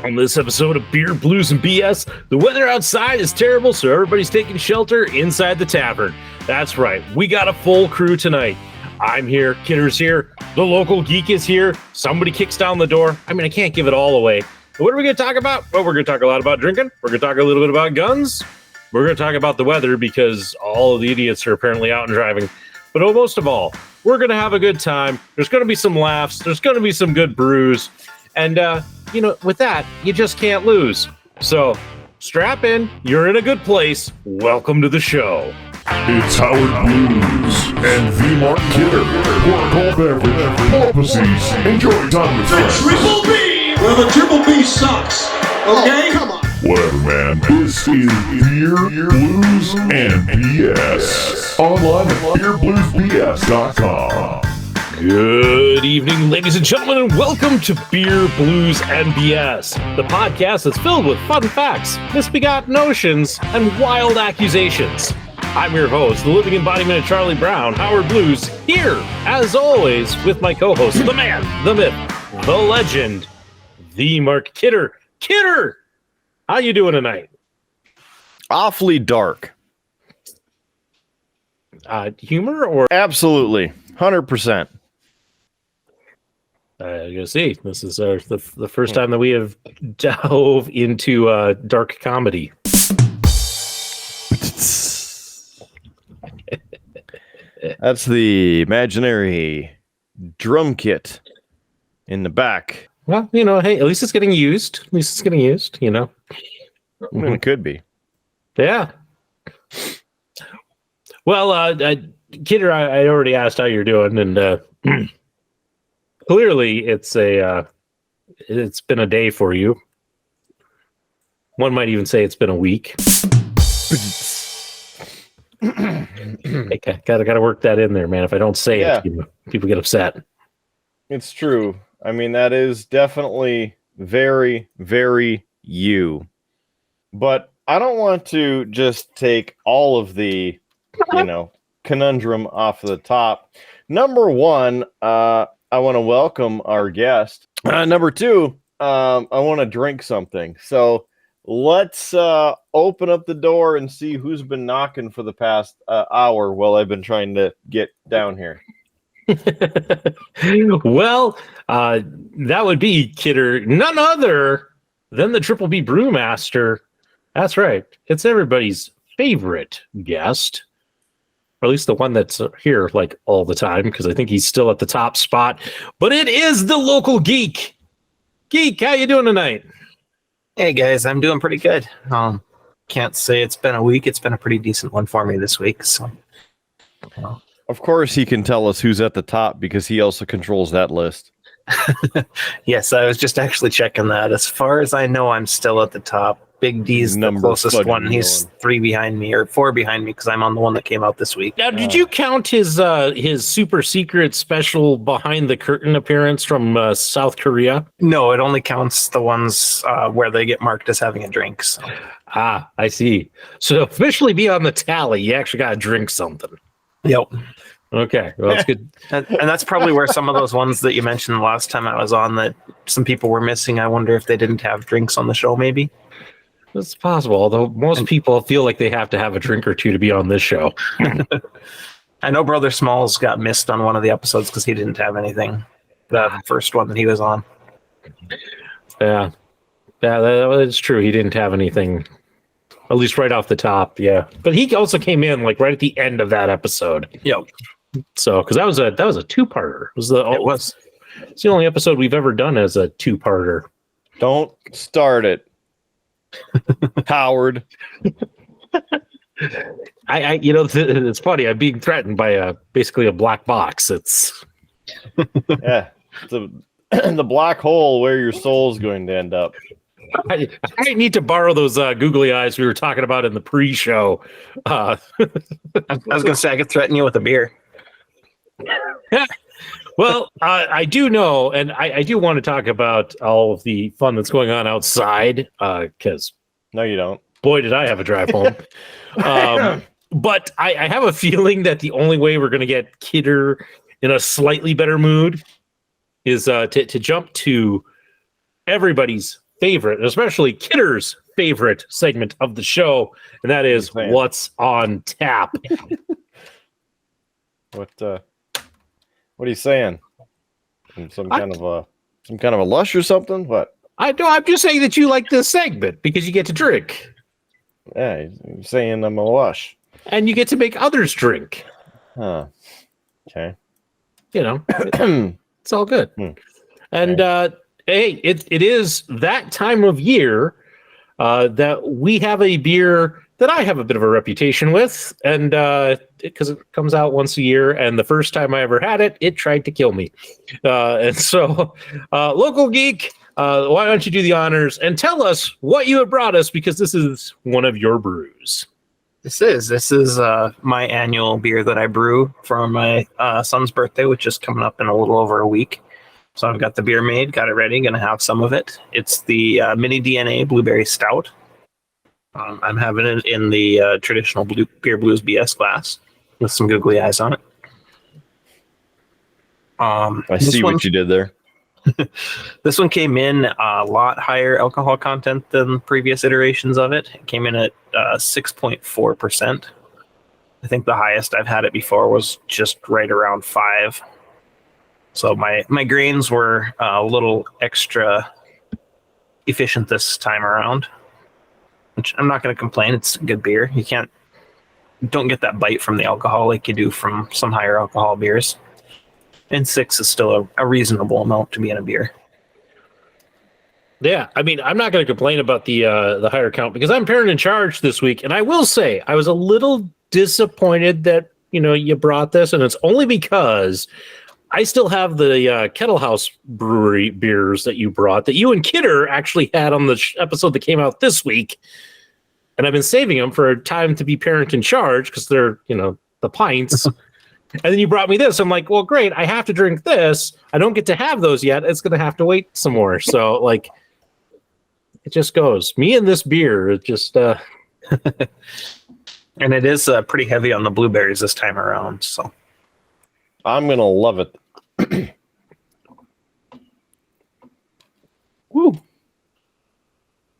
On this episode of Beer, Blues, and BS, the weather outside is terrible, so everybody's taking shelter inside the tavern. That's right, we got a full crew tonight. I'm here, Kitter's here, the local geek is here, somebody kicks down the door. I mean, I can't give it all away. But what are we going to talk about? Well, we're going to talk a lot about drinking. We're going to talk a little bit about guns. We're going to talk about the weather because all of the idiots are apparently out and driving. But most of all, we're going to have a good time. There's going to be some laughs. There's going to be some good brews. And, with that, you just can't lose. So strap in. You're in a good place. Welcome to the show. It's Our Blues and the Mark Kidder. Pour a cold beverage, pull up a seat, enjoy time with friends. Triple B! Well, the Triple B sucks. Okay? Come on. Whatever, man. This is Beer, Blues, and BS. Online at beerbluesbs.com. Good evening, ladies and gentlemen, and welcome to Beer, Blues, and BS, the podcast that's filled with fun facts, misbegotten notions, and wild accusations. I'm your host, the living embodiment of Charlie Brown, Howard Blues, here, as always, with my co-host, the man, the myth, the legend, the Mark Kidder. Kidder, how you doing tonight? Awfully dark. Humor or? Absolutely, 100%. I gotta see. This is the first time that we have dove into dark comedy. That's the imaginary drum kit in the back. Well, hey, at least it's getting used. At least it's getting used, I mean, it could be. Yeah. Well, Kidder, I already asked how you're doing, and clearly it's been a day for you. One might even say it's been a week. Okay, gotta work that in there, man. If I don't say it, people get upset. It's true. I mean, that is definitely very, very you. But I don't want to just take all of the, conundrum off the top. Number one, I want to welcome our guest. Number two, I want to drink something. So let's open up the door and see who's been knocking for the past hour while I've been trying to get down here. Well, that would be, Kidder, none other than the Triple B Brewmaster. That's right. It's everybody's favorite guest. Or at least the one that's here like all the time, because I think he's still at the top spot. But it is the local geek. Geek, how you doing tonight? Hey guys, I'm doing pretty good. Can't say it's been a week. It's been a pretty decent one for me this week. So, of course, he can tell us who's at the top because he also controls that list. Yes, I was just actually checking that. As far as I know, I'm still at the top. Big D's the closest one. He's 3 behind me or 4 behind me because I'm on the one that came out this week. Now, did you count his super secret special behind the curtain appearance from South Korea? No, it only counts the ones where they get marked as having a drink. So. Ah, I see. So to officially be on the tally, you actually got to drink something. Yep. Okay, well, that's good. And that's probably where some of those ones that you mentioned last time I was on that some people were missing. I wonder if they didn't have drinks on the show, maybe. It's possible, although most people feel like they have to have a drink or two to be on this show. I know Brother Smalls got missed on one of the episodes because he didn't have anything. The first one that he was on. Yeah, that's true. He didn't have anything, at least right off the top. Yeah, but he also came in like right at the end of that episode. Yep. So, because that was a 2-parter. It was. It's the only episode we've ever done as a 2-parter. Don't start it. Howard. It's funny. I'm being threatened by basically a black box. It's the black hole where your soul's going to end up. I might need to borrow those googly eyes we were talking about in the pre-show. I was going to say I could threaten you with a beer. Well, I do know, and I do want to talk about all of the fun that's going on outside, because... No, you don't. Boy, did I have a drive home. But I have a feeling that the only way we're going to get Kidder in a slightly better mood is to jump to everybody's favorite, especially Kidder's favorite segment of the show, and that is What's on Tap. What are you saying? Some kind of a lush or something? What? I'm just saying that you like this segment because you get to drink. Yeah, you're saying I'm a lush. And you get to make others drink. Huh. Okay. You know, it's all good. And hey, it is that time of year that we have a beer that I have a bit of a reputation with, and because it comes out once a year, and the first time I ever had it, it tried to kill me. And so, LcL Geek, why don't you do the honors and tell us what you have brought us, because this is one of your brews. This is my annual beer that I brew for my son's birthday, which is coming up in a little over a week. So I've got the beer made, got it ready, going to have some of it. It's the Mini DNA Blueberry Stout. I'm having it in the traditional Beer Blues BS glass with some googly eyes on it. I see what you did there. This one came in a lot higher alcohol content than previous iterations of it. It came in at 6.4%. I think the highest I've had it before was just right around 5. So my grains were a little extra efficient this time around, which I'm not going to complain. It's a good beer. Don't get that bite from the alcohol like you do from some higher alcohol beers. And 6 is still a reasonable amount to be in a beer. Yeah, I mean, I'm not going to complain about the higher count because I'm parent in charge this week, and I will say I was a little disappointed that you brought this, and it's only because I still have the Kettle House Brewery beers that you brought that you and Kidder actually had on the episode that came out this week, and I've been saving them for a time to be parent in charge because they're the pints. And then you brought me this. I'm like, well, great. I have to drink this. I don't get to have those yet. It's going to have to wait some more. So, it just goes. Me and this beer, it just... And it is pretty heavy on the blueberries this time around. So I'm going to love it. Woo.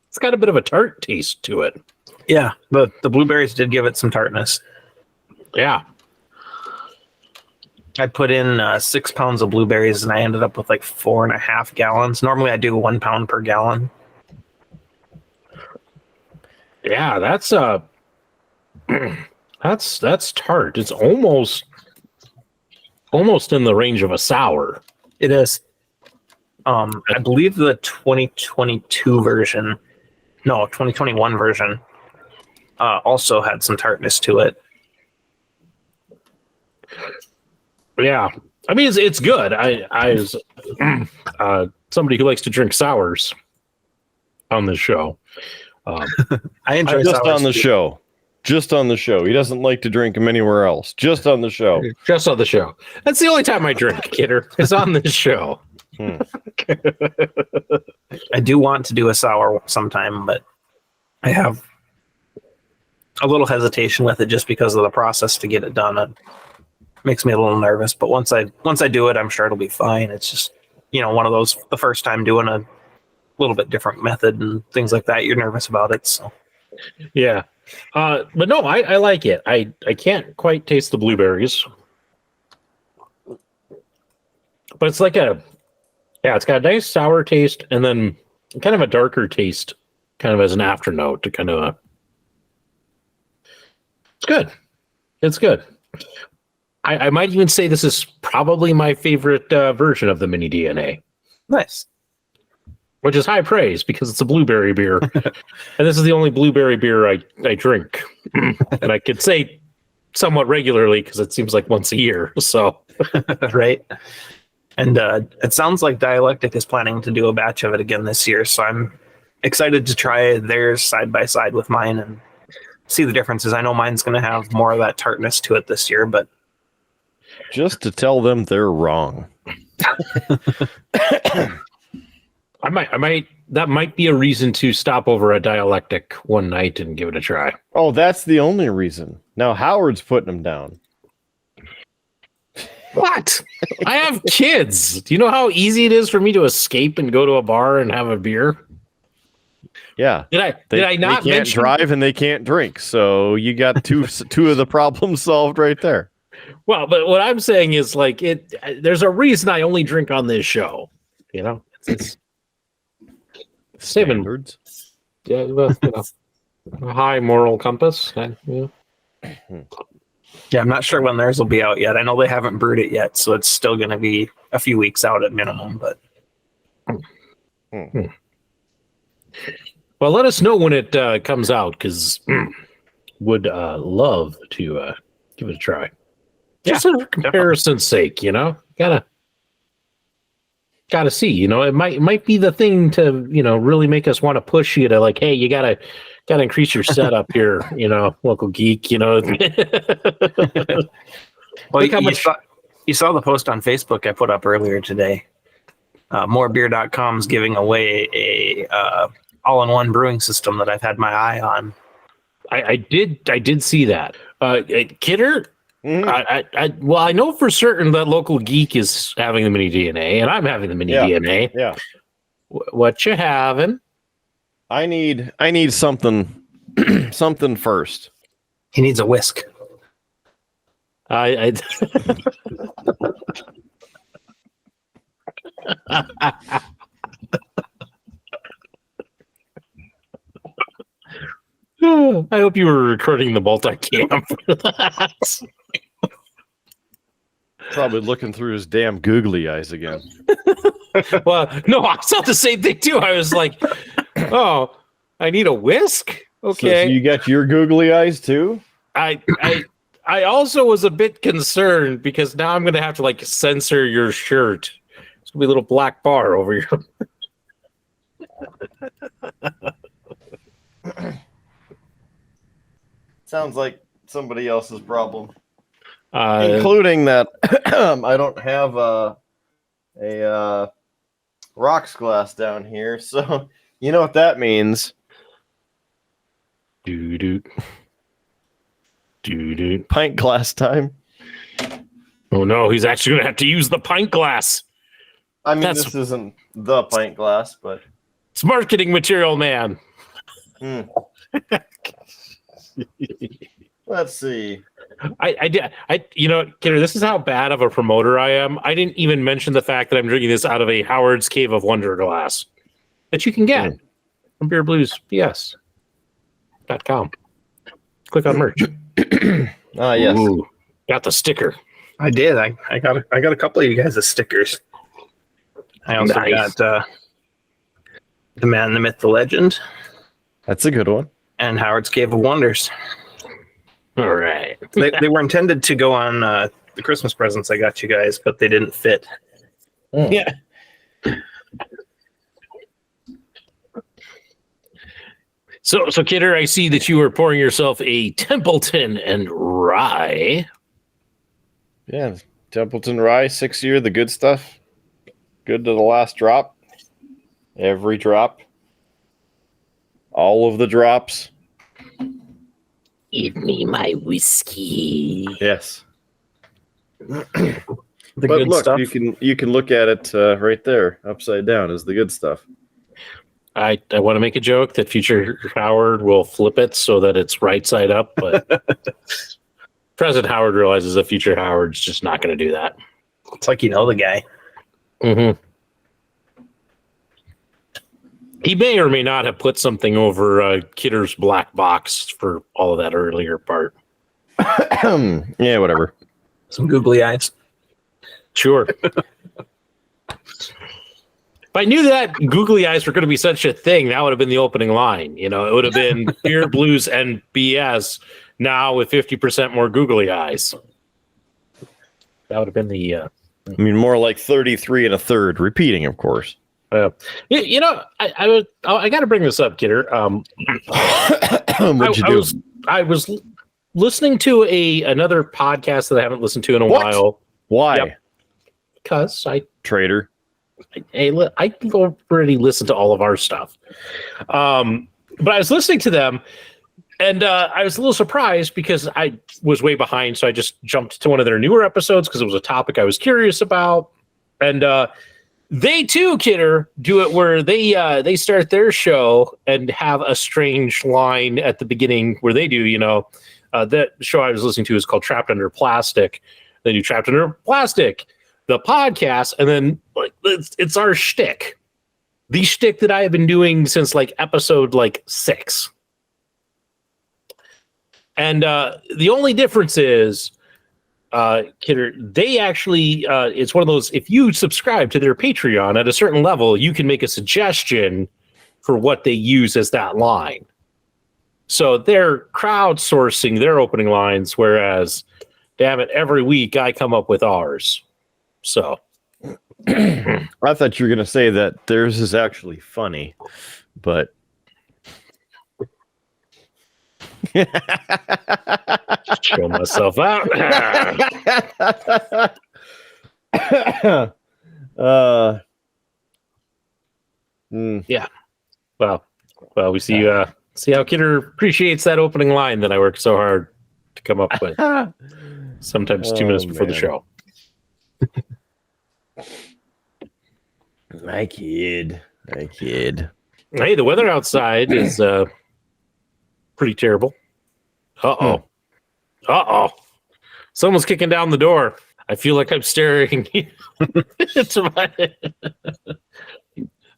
It's got a bit of a tart taste to it. Yeah, the blueberries did give it some tartness. Yeah. I put in 6 pounds of blueberries and I ended up with 4.5 gallons. Normally I do 1 pound per gallon. Yeah, that's tart. It's almost in the range of a sour. It is. I believe the 2021 version also had some tartness to it. Yeah, I mean it's good. I was somebody who likes to drink sours on this show. I enjoy just sours on the too. show. Just on the show. He doesn't like to drink them anywhere else. Just on the show. Just on the show. That's the only time I drink, Kidder. Is on this show. I do want to do a sour sometime, but I have a little hesitation with it just because of the process to get it done. It makes me a little nervous, but once I do it, I'm sure it'll be fine. It's just, one of those, the first time doing a little bit different method and things like that, you're nervous about it. So yeah. But no, I like it. I can't quite taste the blueberries, but it's it's got a nice sour taste and then kind of a darker taste kind of as an afternote to kind of, it's good. It's good. I might even say this is probably my favorite version of the Mini DNA. Nice. Which is high praise because it's a blueberry beer. And this is the only blueberry beer I drink. And I could say somewhat regularly because it seems like once a year. So, right. And it sounds like Dialectic is planning to do a batch of it again this year. So I'm excited to try theirs side by side with mine and see the differences. I know mine's going to have more of that tartness to it this year, but just to tell them they're wrong. I might that might be a reason to stop over at Dialectic one night and give it a try. Oh, that's the only reason. Now Howard's putting them down. What? I have kids. Do you know how easy it is for me to escape and go to a bar and have a beer? Yeah. Did I not they can't mention drive and they can't drink. So you got two of the problems solved right there. Well, but what I'm saying is like there's a reason I only drink on this show. You know, it's Standards. yeah, well, a high moral compass. Yeah, I'm not sure when theirs will be out yet. I know they haven't brewed it yet, so it's still going to be a few weeks out at minimum. But well, let us know when it comes out, because would love to give it a try. Just for comparison's sake, you know, gotta see. You know, it might be the thing to, you know, really make us want to push you to like, hey, you gotta increase your setup here, you know, local geek, you know. Well, you saw the post on Facebook I put up earlier today. Morebeer.com's giving away a all-in-one brewing system that I've had my eye on. I did see that. Kidder, Mm-hmm. I know for certain that local geek is having the mini DNA, and I'm having the mini DNA. Yeah. What you having? I need something something first. He needs a whisk. I hope you were recording the multi-cam for that. Probably looking through his damn googly eyes again. Well, no, I saw the same thing too. I was like, oh, I need a whisk? Okay. So you got your googly eyes too? I also was a bit concerned because now I'm going to have to like censor your shirt. It's going to be a little black bar over your. Sounds like somebody else's problem. Including that I don't have a rocks glass down here, so you know what that means. Doo-doo. Doo-doo. Pint glass time. Oh no, he's actually going to have to use the pint glass. I mean, this isn't the pint glass, but it's marketing material, man. Let's see. You know, Kidder, this is how bad of a promoter I am. I didn't even mention the fact that I'm drinking this out of a Howard's Cave of Wonder glass that you can get from beerbluesbs.com. Click on merch. Yes. Ooh, got the sticker. I did. I got a couple of you guys' stickers. I also got the Man, the Myth, the Legend. That's a good one. And Howard's Cave of Wonders. All right. They were intended to go on the Christmas presents I got you guys, but they didn't fit. Yeah. So Kidder, I see that you were pouring yourself a Templeton and rye. Yeah, Templeton rye, 6-year, the good stuff. Good to the last drop. Every drop. All of the drops. Give me my whiskey. Yes. The But good look, stuff. you can look at it right there, upside down, is the good stuff. I want to make a joke that future Howard will flip it so that it's right side up, but President Howard realizes that future Howard's just not going to do that. It's like you know the guy. Mm-hmm. He may or may not have put something over Kidder's black box for all of that earlier part. Yeah, whatever. Some googly eyes. Sure. If I knew that googly eyes were going to be such a thing, that would have been the opening line. You know, it would have been Beer, Blues, and BS now with 50% more googly eyes. That would have been the... I mean, more like 33 1/3, repeating, of course. You know, I got to bring this up, Kidder. What'd you do? I was listening to another podcast that I haven't listened to in a while. Why? Yep. Because Traitor. I already listen to all of our stuff. But I was listening to them, and I was a little surprised because I was way behind, so I just jumped to one of their newer episodes because it was a topic I was curious about. And They too, Kidder, do it where they start their show and have a strange line at the beginning where they do, that show I was listening to is called Trapped Under Plastic. They do Trapped Under Plastic, the podcast, and then it's our shtick. The shtick that I have been doing since episode 6. And the only difference is, Kidder, they actually, it's one of those, if you subscribe to their Patreon at a certain level, you can make a suggestion for what they use as that line. So they're crowdsourcing their opening lines, whereas, damn it, every week I come up with ours. So. I thought you were going to say that theirs is actually funny, but. Show myself out. Yeah. Well, we see how Kidder appreciates that opening line that I worked so hard to come up with. Sometimes 2 minutes before the show. My kid. Hey, the weather outside is pretty terrible. Uh-oh. Someone's kicking down the door. I feel like I'm staring into my...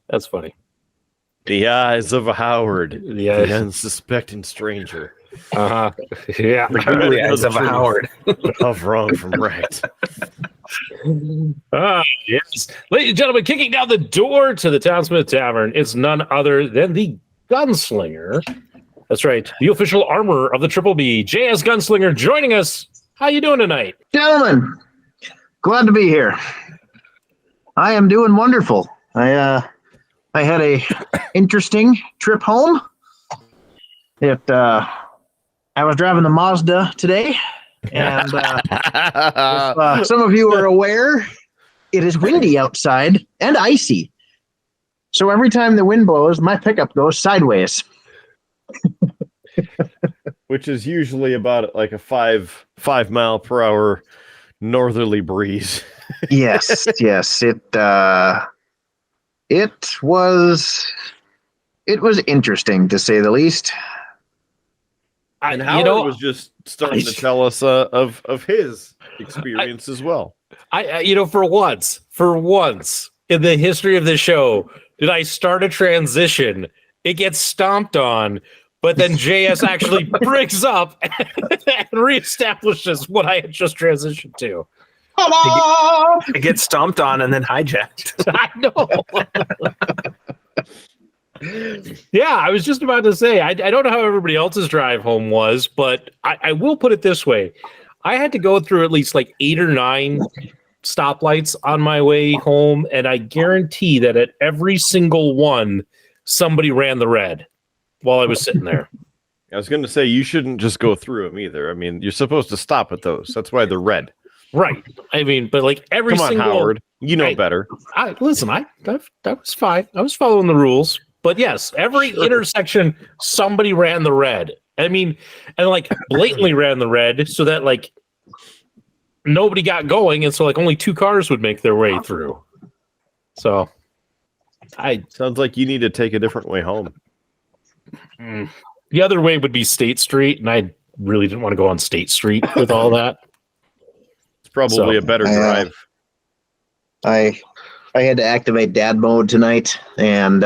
That's funny. The eyes of a Howard. The unsuspecting stranger. Uh-huh. Yeah. The googly eyes of a Howard. Of wrong from right. Yes. Ladies and gentlemen, kicking down the door to the Townsmith Tavern, it's none other than the Gunslinger. That's right. The official armor of the Triple B, J.S. Gunslinger, joining us. How you doing tonight? Gentlemen, glad to be here. I am doing wonderful. I had a interesting trip home. I was driving the Mazda today, and if some of you are aware, it is windy outside and icy. So every time the wind blows, my pickup goes sideways. Which is usually about a 5 mile per hour northerly breeze. Yes. It was interesting, to say the least. And Howard was just starting to tell us of his experience as well. For once in the history of the show, did I start a transition? It gets stomped on, but then JS actually brings up and reestablishes what I had just transitioned to. It gets stomped on and then hijacked. I know. Yeah, I was just about to say, I don't know how everybody else's drive home was, but I will put it this way. I had to go through at least 8 or 9 stoplights on my way home, and I guarantee that at every single one, somebody ran the red while I was sitting there. I was going to say, you shouldn't just go through them either. I mean, you're supposed to stop at those. That's why they're red. Right. I mean, but every Come on, single... Howard. You know better. I was fine. I was following the rules. But yes, every intersection, somebody ran the red. I mean, and blatantly ran the red so that nobody got going. And so only 2 cars would make their way through. So sounds like you need to take a different way home. The other way would be State Street. And I really didn't want to go on State Street with all that. It's probably a better drive. I had to activate dad mode tonight, and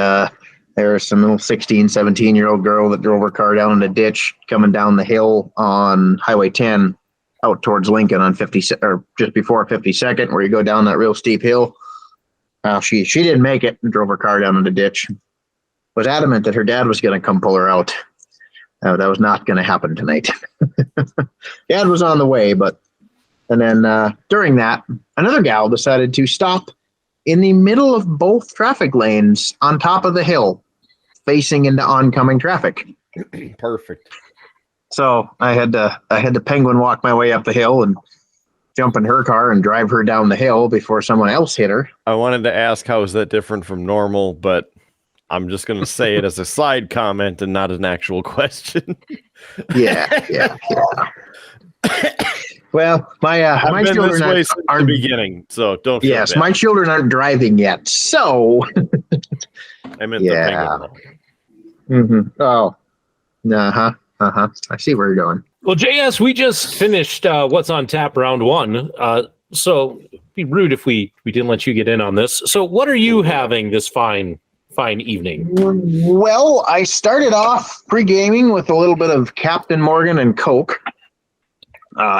there was some little 16, 17-year-old girl that drove her car down in a ditch coming down the hill on Highway 10 out towards Lincoln on 50, or just before 52nd, where you go down that real steep hill. She didn't make it and drove her car down in the ditch. Was adamant that her dad was going to come pull her out. That was not going to happen tonight. Dad was on the way, and then during that, another gal decided to stop in the middle of both traffic lanes on top of the hill, facing into oncoming traffic. Perfect. So I had to penguin walk my way up the hill and jump in her car and drive her down the hill before someone else hit her. I wanted to ask, how is that different from normal, but I'm just going to say it as a side comment and not an actual question. Yeah. Well, my I've been children this way since the aren't. beginning, so don't. Feel Yes, bad. my children aren't driving yet, so. I meant Yeah. the penguin one. Oh. I see where you're going. Well, JS, we just finished What's on Tap round 1. So it'd be rude if we didn't let you get in on this. So what are you having this fine evening? Well, I started off pre-gaming with a little bit of Captain Morgan and Coke.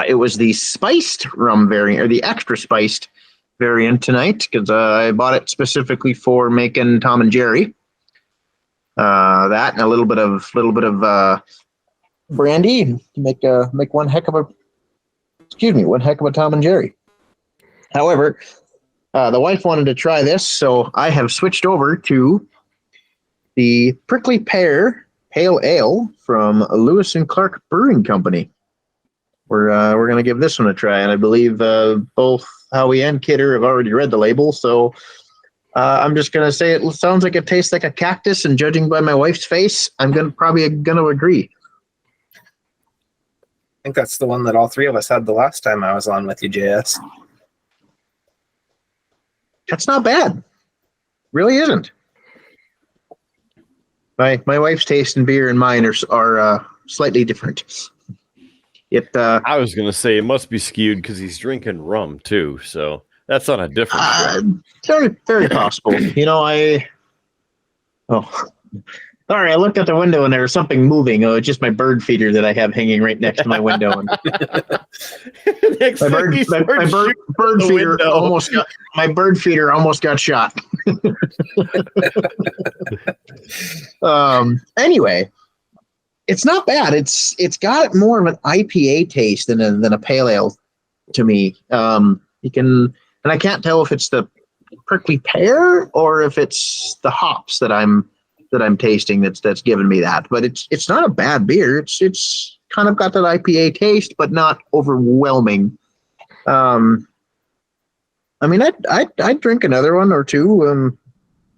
It was the spiced rum variant, or the extra spiced variant tonight, because I bought it specifically for making Tom and Jerry. That and a little bit of brandy to make one heck of a Tom and Jerry. However, the wife wanted to try this, so I have switched over to the Prickly Pear Pale Ale from Lewis and Clark Brewing Company. We're going to give this one a try, and I believe both Howie and Kidder have already read the label, so I'm just going to say it sounds like it tastes like a cactus, and judging by my wife's face, I'm probably going to agree. I think that's the one that all three of us had the last time I was on with you, JS. That's not bad. Really isn't. My wife's taste in beer and mine are slightly different. I was going to say it must be skewed because he's drinking rum too, so that's on a different show. Very, very possible. Sorry, I looked out the window and there was something moving. Oh, it's just my bird feeder that I have hanging right next to my window. And my bird feeder almost got shot. Anyway, it's not bad. It's got more of an IPA taste than a pale ale to me. And I can't tell if it's the prickly pear or if it's the hops that I'm tasting that's giving me that. But it's not a bad beer. It's kind of got that IPA taste, but not overwhelming. I mean, I'd drink another one or two.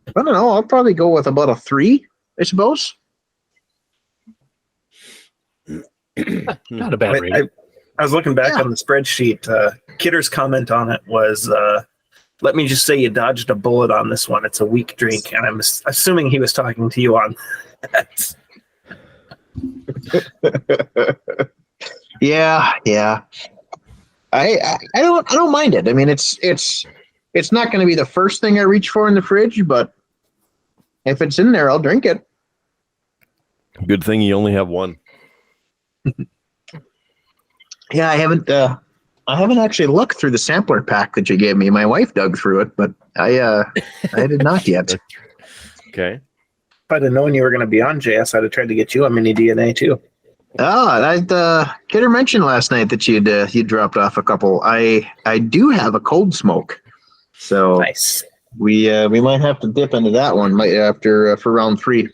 I don't know. I'll probably go with about a 3, I suppose. Not a bad rating. I was looking back on the spreadsheet. Kidder's comment on it was, let me just say you dodged a bullet on this one. It's a weak drink. And I'm assuming he was talking to you on that. Yeah. I don't mind it. I mean, it's not going to be the first thing I reach for in the fridge, but if it's in there, I'll drink it. Good thing you only have one. Yeah, I haven't actually looked through the sampler pack that you gave me. My wife dug through it, but I did not yet. Okay. If I'd have known you were going to be on, JS, I'd have tried to get you a mini DNA too. Kidder mentioned last night that you'd dropped off a couple. I do have a cold smoke, so nice. We might have to dip into that one for round 3.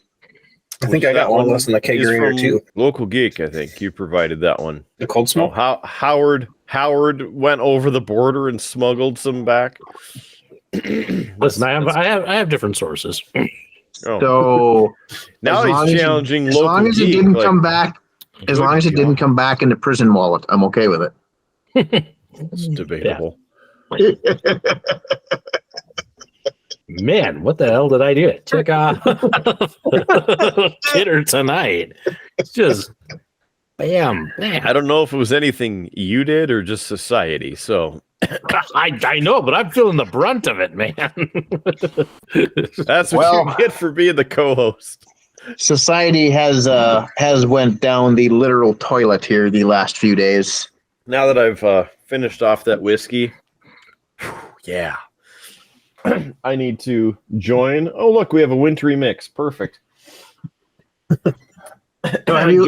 I think I got one of those in the kegerator too. LcL Geek, I think you provided that one. The cold smoke. Oh, Howard went over the border and smuggled some back. Listen, I have different sources. Oh. So Now he's challenging as LcL long as it Geek, didn't like, come back. As long as it didn't come back in the prison wallet, I'm okay with it. It's debatable. Man, what the hell did I do? It took Kidder tonight. It's just bam. I don't know if it was anything you did or just society. So I know, but I'm feeling the brunt of it, man. That's what you get for being the co-host. Society has went down the literal toilet here the last few days. Now that I've finished off that whiskey, yeah. I need to join. Oh, look, we have a wintry mix. Perfect. Have you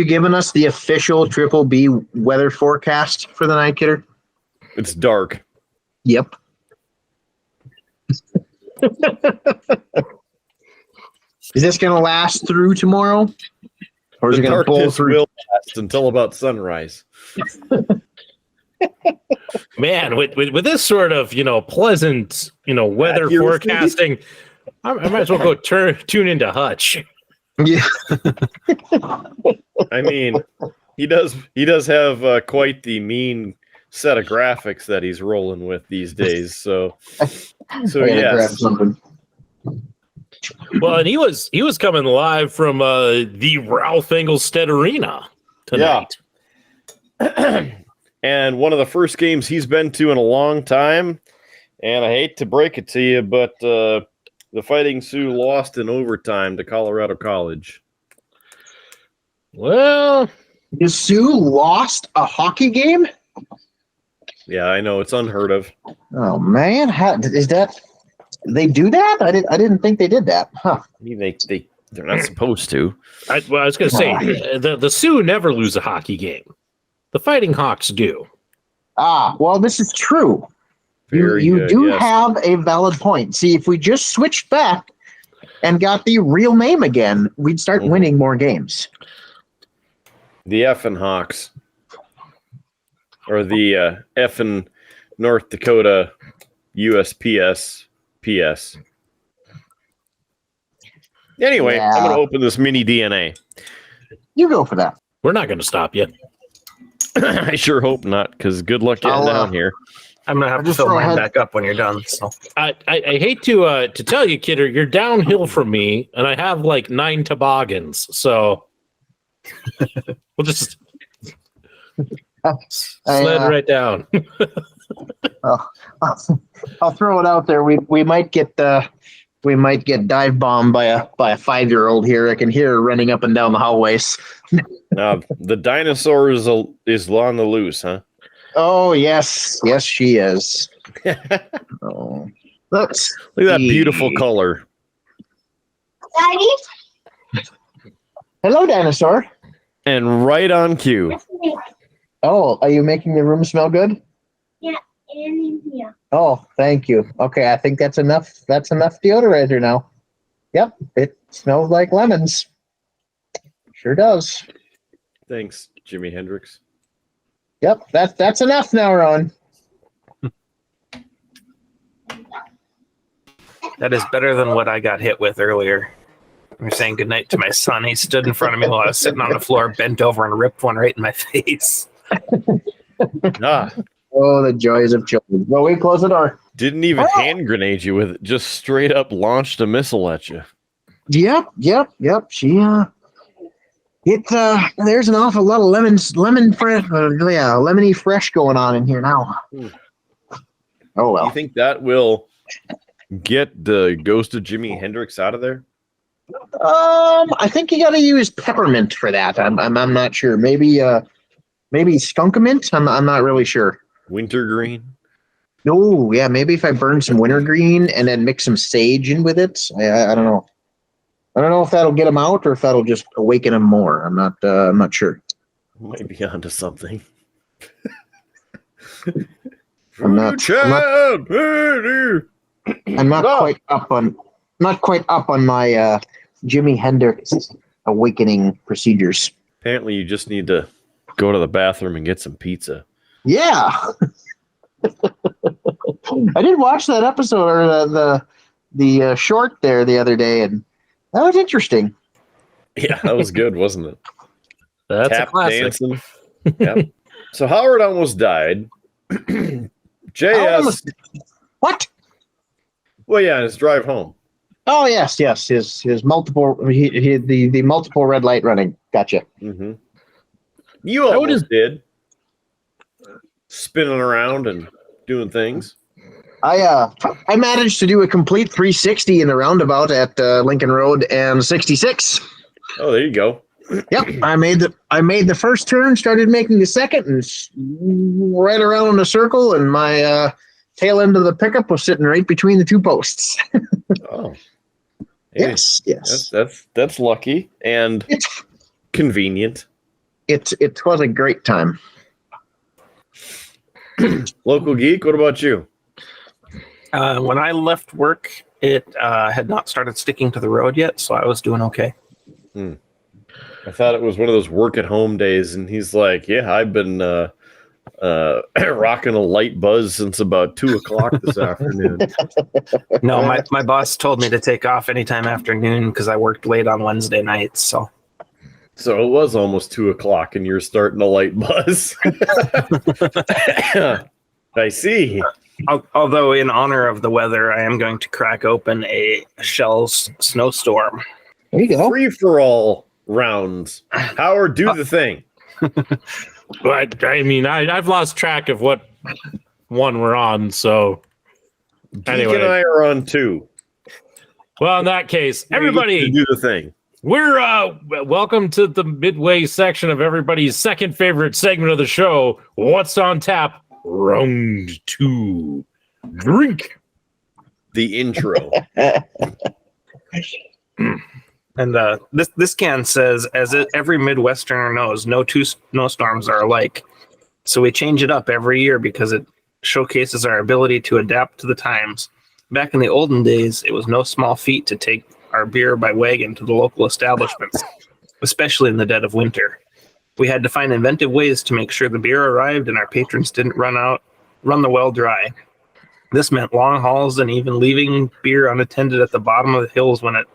given us the official Triple B weather forecast for the night, Kidder? It's dark. Yep. Is this going to last through tomorrow? Or is it going to pull through? Will last until about sunrise. Man, with this sort of pleasant weather forecasting, I might as well go tune into Hutch. Yeah. I mean, He does have quite the mean set of graphics that he's rolling with these days. So I gotta grab yes. something. Well, and he was coming live from the Ralph Engelstedt Arena tonight. And one of the first games he's been to in a long time. And I hate to break it to you, but the Fighting Sioux lost in overtime to Colorado College. Well, The Sioux lost a hockey game? Yeah, I know, it's unheard of. Oh man, how is that? They do that? I didn't think they did that. Huh. I mean, they're not supposed to. I was going to say the Sioux never lose a hockey game. The Fighting Hawks do. Ah, well, this is true. Very You good, do yes. have a valid point. See, if we just switched back and got the real name again, we'd start winning more games. The effing Hawks. Or the effing North Dakota USPS PS. Anyway, Yeah. I'm going to open this mini DNA. You go for that. We're not going to stop you. I sure hope not, because good luck getting I'll, down here. I'm gonna have to just fill go mine ahead. back up when you're done. So I hate to tell you, Kidder, you're downhill from me, and I have like 9 toboggans. So we'll just sled right down. I'll throw it out there. We might get dive bombed by a 5-year-old here. I can hear her running up and down the hallways. Now, the dinosaur is on the loose, huh? Oh yes, she is. Oh, let's Look at that see. beautiful color. Hello, dinosaur. And right on cue. Oh, are you making the room smell good? Yeah, and in here. Oh, thank you. Okay, I think that's enough. That's enough deodorizer now. Yep, it smells like lemons. Sure does. Thanks, Jimi Hendrix. Yep, that's enough now, Ron. that is better than what I got hit with earlier. I was saying goodnight to my son. He stood in front of me while I was sitting on the floor, bent over, and ripped one right in my face. Ah, Oh, the joys of children. Well, we close the door. didn't even hand grenade you with it. Just straight up launched a missile at you. Yep. She there's an awful lot of lemony fresh going on in here now. Oh You well. think that will get the ghost of Jimi Hendrix out of there? I think you got to use peppermint for that. I'm not sure. Maybe skunkamint. I'm not really sure. Wintergreen? No, yeah, maybe if I burn some wintergreen and then mix some sage in with it. I don't know. I don't know if that'll get them out or if that'll just awaken them more. I'm not sure. Might be onto something. I'm not quite up on my Jimi Hendrix awakening procedures. Apparently, you just need to go to the bathroom and get some pizza. Yeah. I did watch that episode or the short there the other day, and that was interesting. Yeah, that was good, wasn't it? That's Tap a classic. dancing. Yep. So Howard almost died. JS. What? Well, yeah, his drive home. Oh yes. His multiple the multiple red light running. Gotcha. Mm-hmm. You almost did. Spinning around and doing things. I managed to do a complete 360 in the roundabout at Lincoln Road and 66. Oh, there you go. Yep, I made the first turn, started making the second, and right around in a circle, and my tail end of the pickup was sitting right between the two posts. Oh, hey, Yes. That's lucky and convenient. It was a great time. Local Geek, what about you? When I left work, it had not started sticking to the road yet, so I was doing okay. I thought it was one of those work at home days, and he's like, "Yeah, I've been rocking a light buzz since about 2:00 this afternoon." No, my boss told me to take off anytime after noon because I worked late on Wednesday nights. So So it was almost 2:00 and you're starting to light buzz. I see. Although, in honor of the weather, I am going to crack open a Shell's Snowstorm. There you go. Free for all rounds. Howard, do the thing. But I mean, I've lost track of what one we're on. So anyway, Geek and I are on 2. well, in that case, everybody, do the thing. we're welcome to the midway section of everybody's second favorite segment of the show. What's on tap? Round 2. Drink. The intro. And this can says, every Midwesterner knows, no two snowstorms are alike. So we change it up every year because it showcases our ability to adapt to the times. Back in the olden days, it was no small feat to take our beer by wagon to the local establishments, especially in the dead of winter. We had to find inventive ways to make sure the beer arrived and our patrons didn't run the well dry. This meant long hauls and even leaving beer unattended at the bottom of the hills when it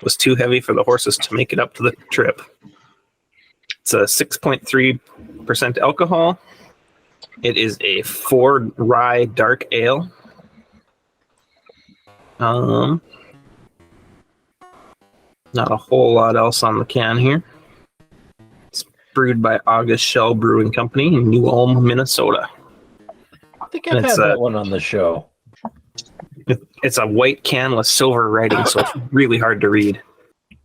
was too heavy for the horses to make it up to the trip. It's a 6.3% alcohol. It is a 4 rye dark ale. Not a whole lot else on the can here. It's brewed by August Shell Brewing Company in New Ulm, Minnesota. I think I've had that one on the show. It's a white can with silver writing, so it's really hard to read.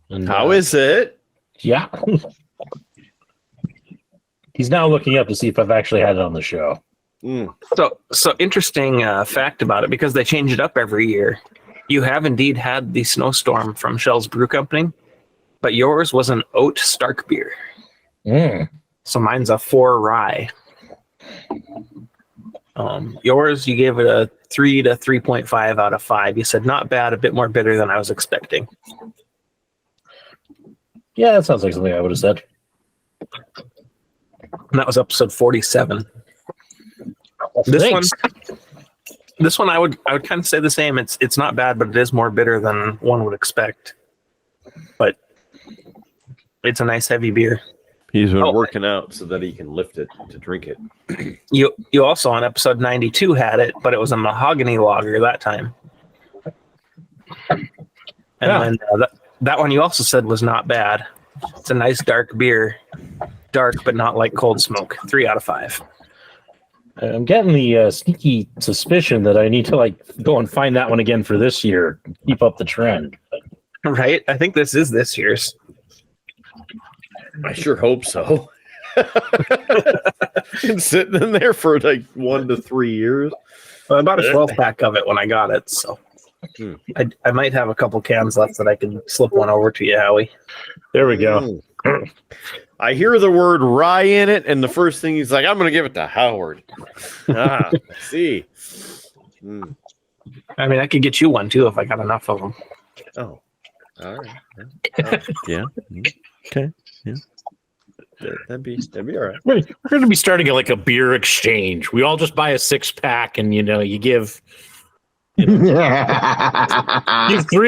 And, How is it? Yeah. He's now looking up to see if I've actually had it on the show. So interesting fact about it, because they change it up every year. You have indeed had the Snowstorm from Shell's Brew Company, but yours was an oat Stark beer. So mine's a 4 rye. Yours, you gave it a 3 to 3.5 out of 5. You said not bad, a bit more bitter than I was expecting. Yeah, that sounds like something I would have said. And that was episode 47. Thanks. This one, I would kind of say the same. It's not bad, but it is more bitter than one would expect. But it's a nice heavy beer. He's been working out so that he can lift it to drink it. You also on episode 92 had it, but it was a mahogany lager that time. And then that one you also said was not bad. It's a nice dark beer. Dark, but not like Cold Smoke. 3 out of 5. I'm getting the sneaky suspicion that I need to go and find that one again for this year. Keep up the trend. Right? I think this is this year's. I sure hope so. Been sitting in there for 1 to 3 years. Well, I bought a 12-pack of it when I got it, so I might have a couple cans left that I can slip one over to you, Howie. There we go. I hear the word rye in it, and the first thing he's like, I'm going to give it to Howard. See. I mean, I could get you one, too, if I got enough of them. Oh. All right. Yeah. Okay. Yeah. That'd be all right. We're going to be starting a beer exchange. We all just buy a 6-pack, and you give 3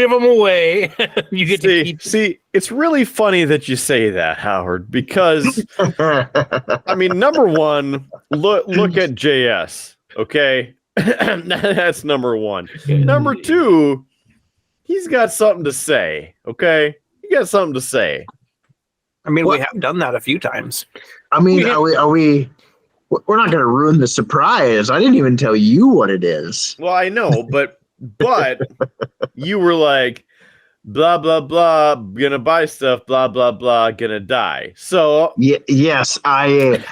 of them away. You get to keep. See, it's really funny that you say that, Howard, because I mean, number one, look at JS. Okay, that's number one. Number two, he's got something to say. Okay, he got something to say. I mean, we have done that a few times. I mean, are we? We're not going to ruin the surprise. I didn't even tell you what it is. Well, I know, but you were like, blah blah blah, gonna buy stuff, blah blah blah, gonna die. So yes, I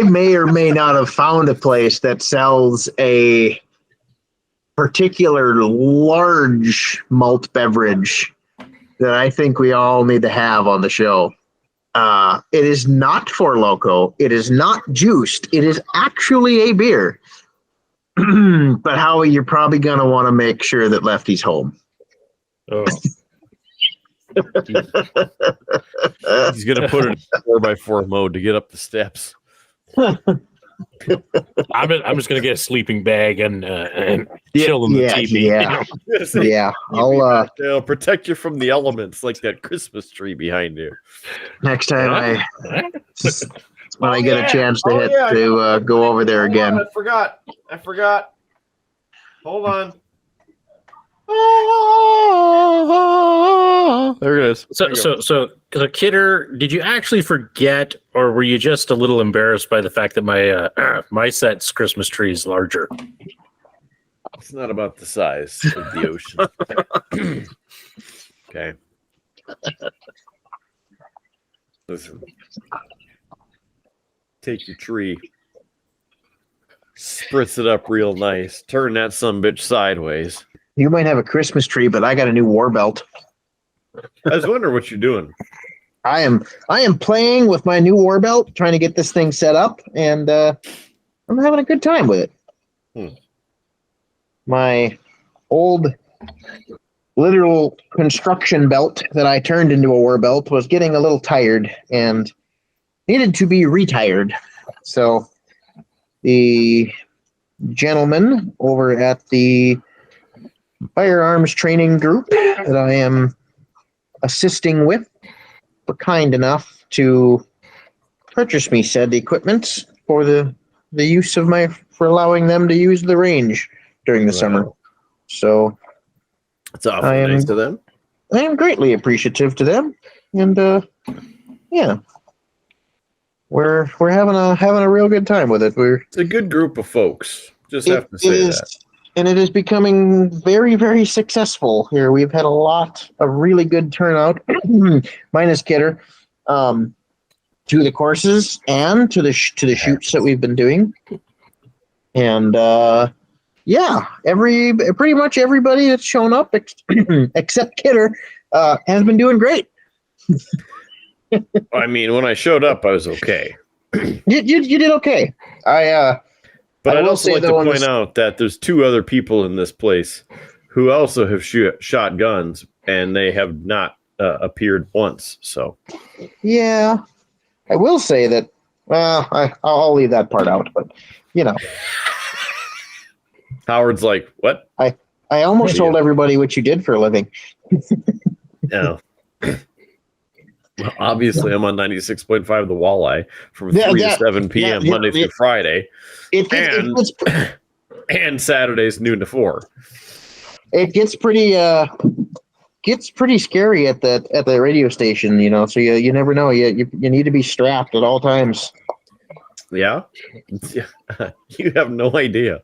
may or may not have found a place that sells a particular large malt beverage that I think we all need to have on the show. It is not for Loco. It is not juiced. It is actually a beer. But Howie, you're probably going to want to make sure that Lefty's home. Oh. He's going to put it in 4x4 mode to get up the steps. I'm just gonna get a sleeping bag and chill in the teepee. Yeah. They'll protect you from the elements, like that Christmas tree behind you. Next time when I get a chance to go over there again. I forgot. Hold on. There it is. So, Kidder, did you actually forget, or were you just a little embarrassed by the fact that my set's Christmas tree is larger? It's not about the size of the ocean. Okay. Listen. Take your tree, spritz it up real nice, turn that sumbitch sideways. You might have a Christmas tree, but I got a new Warbelt. I was wondering what you're doing. I am playing with my new Warbelt, trying to get this thing set up, and I'm having a good time with it. My old literal construction belt that I turned into a Warbelt was getting a little tired and needed to be retired. So the gentleman over at the firearms training group that I am assisting with were kind enough to purchase me said equipment for the use of for allowing them to use the range during the summer. So it's awfully nice to them. I am greatly appreciative to them, and yeah, we're having a real good time with it. It's a good group of folks. Just have to say that. And it is becoming very, very successful here. We've had a lot of really good turnout, minus Kidder, to the courses and to the shoots that we've been doing. And pretty much everybody that's shown up, except Kidder, has been doing great. I mean, when I showed up, I was okay. You did okay. But I'd also like to point out that there's two other people in this place who also have shot guns, and they have not appeared once. So, yeah, I will say that. I'll leave that part out, but you know, Howard's like, what? I almost told everybody what you did for a living. No. Well, obviously, I'm on 96.5 The Walleye from 3 to 7 p.m. Monday through Friday. And Saturdays noon to 4. It gets pretty scary at the radio station, you know. So you never know. You need to be strapped at all times. Yeah, you have no idea.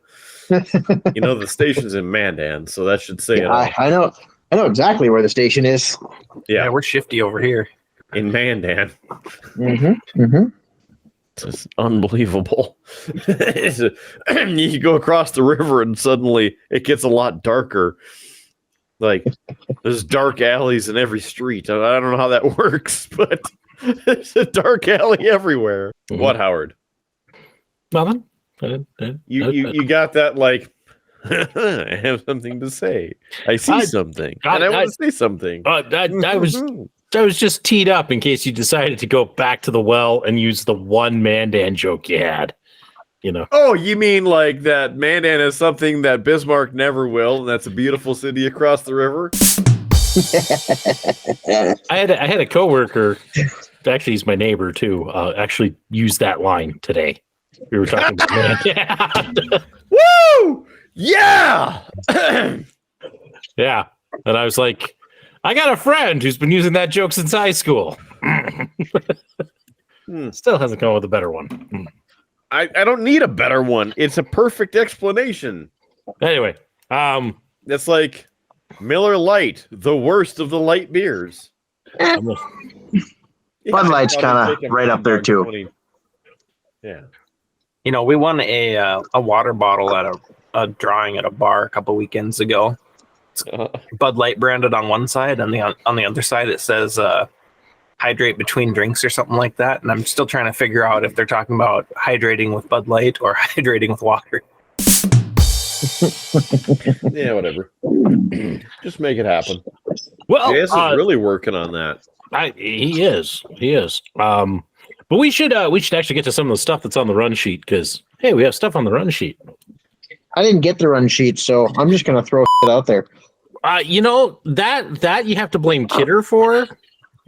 You know the station's in Mandan, so that should say it all. I know exactly where the station is. Yeah, we're shifty over here in Mandan. Mm-hmm. It's unbelievable. You go across the river and suddenly it gets a lot darker. Like there's dark alleys in every street. I don't know how that works, but there's a dark alley everywhere. Mm-hmm. What, Howard? Nothing. You got that like I have something to say. I see something. And I want to say something. I was just teed up in case you decided to go back to the well and use the one Mandan joke you had. You know. Oh, you mean like that Mandan is something that Bismarck never will, and that's a beautiful city across the river? I had a coworker, actually he's my neighbor too, actually use that line today. We were talking about Mandan. Woo! Yeah! Yeah. And I was like, I got a friend who's been using that joke since high school. Still hasn't come up with a better one. I don't need a better one. It's a perfect explanation. Anyway, it's like Miller Lite, the worst of the light beers. Bud Light's kind of right up there too. 20. Yeah. You know, we won a water bottle at a drawing at a bar a couple weekends ago. Bud Light branded on one side, and on the other side it says hydrate between drinks or something like that. And I'm still trying to figure out if they're talking about hydrating with Bud Light or hydrating with water. Yeah, whatever. Just make it happen. Well, JS is really working on that. He is. But But we should actually get to some of the stuff that's on the run sheet because hey, we have stuff on the run sheet. I didn't get the run sheet, so I'm just gonna throw it out there. You know that you have to blame Kidder for.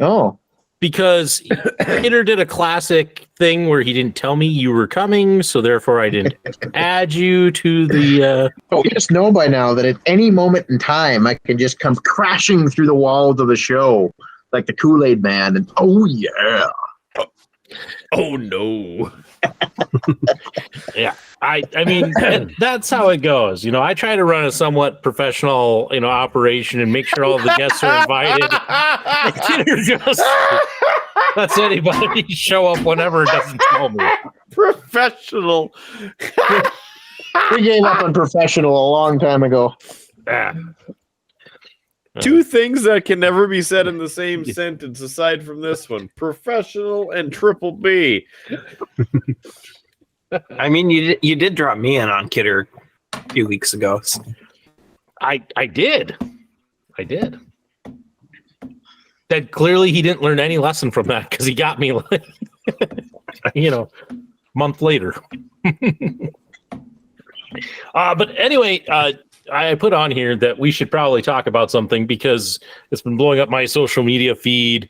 Oh, because Kidder did a classic thing where he didn't tell me you were coming, so therefore I didn't add you to the. But we just know by now that at any moment in time, I can just come crashing through the walls of the show like the Kool-Aid Man, and oh yeah, oh no. Yeah, I mean that's how it goes. You know, I try to run a somewhat professional, operation and make sure all the guests are invited. Kidder just lets anybody show up whenever it doesn't tell me. Professional. we gave up on professional a long time ago. Yeah. Two things that can never be said in the same sentence aside from this one. Professional and triple B. I mean, you did drop me in on Kidder a few weeks ago. So. I did. That clearly he didn't learn any lesson from that because he got me like, month later. But anyway, I put on here that we should probably talk about something because it's been blowing up my social media feed.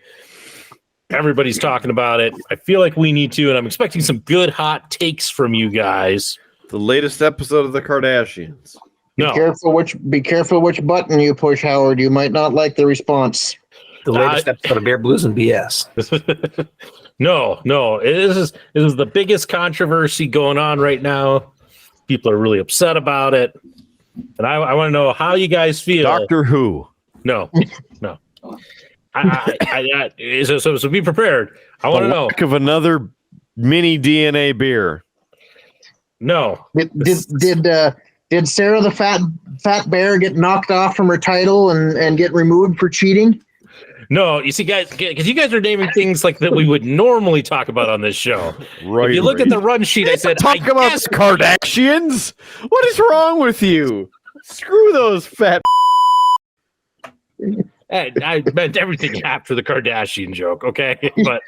Everybody's talking about it. I feel like we need to, and I'm expecting some good hot takes from you guys. The latest episode of the Kardashians. No. Be careful which button you push, Howard. You might not like the response. The latest episode of Bear Blues and BS. No. This is the biggest controversy going on right now. People are really upset about it. And I want to know how you guys feel. Doctor Who. No. So be prepared. I want to know. Of another mini DNA beer. No. Did Sarah the fat bear get knocked off from her title and get removed for cheating? No, you see, guys, because you guys are naming things like that we would normally talk about on this show. Right. If you look at the run sheet, I said, talk about Kardashians. What is wrong with you? Screw those fat. I meant everything after the Kardashian joke, okay? But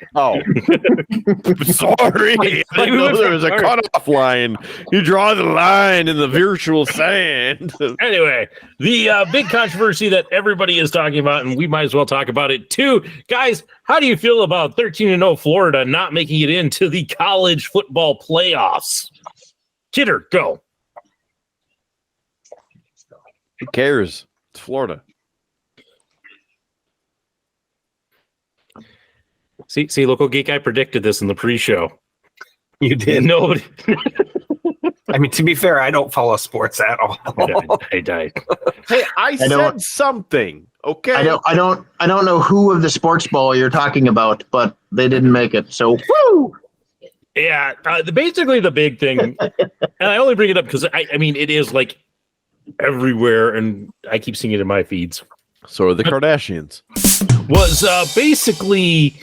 sorry. I didn't know there was a cutoff line. You draw the line in the virtual sand. Anyway, the big controversy that everybody is talking about, and we might as well talk about it too. Guys, how do you feel about 13-0 Florida not making it into the college football playoffs? Kidder, go. Who cares? It's Florida. See, Local Geek, I predicted this in the pre-show. You did. Nobody. I mean, to be fair, I don't follow sports at all. I died. Hey, I said something. Okay. I don't know who of the sports ball you're talking about, but they didn't make it. So woo! Yeah, basically the big thing, and I only bring it up because I mean it is like everywhere, and I keep seeing it in my feeds. So are the Kardashians. Was basically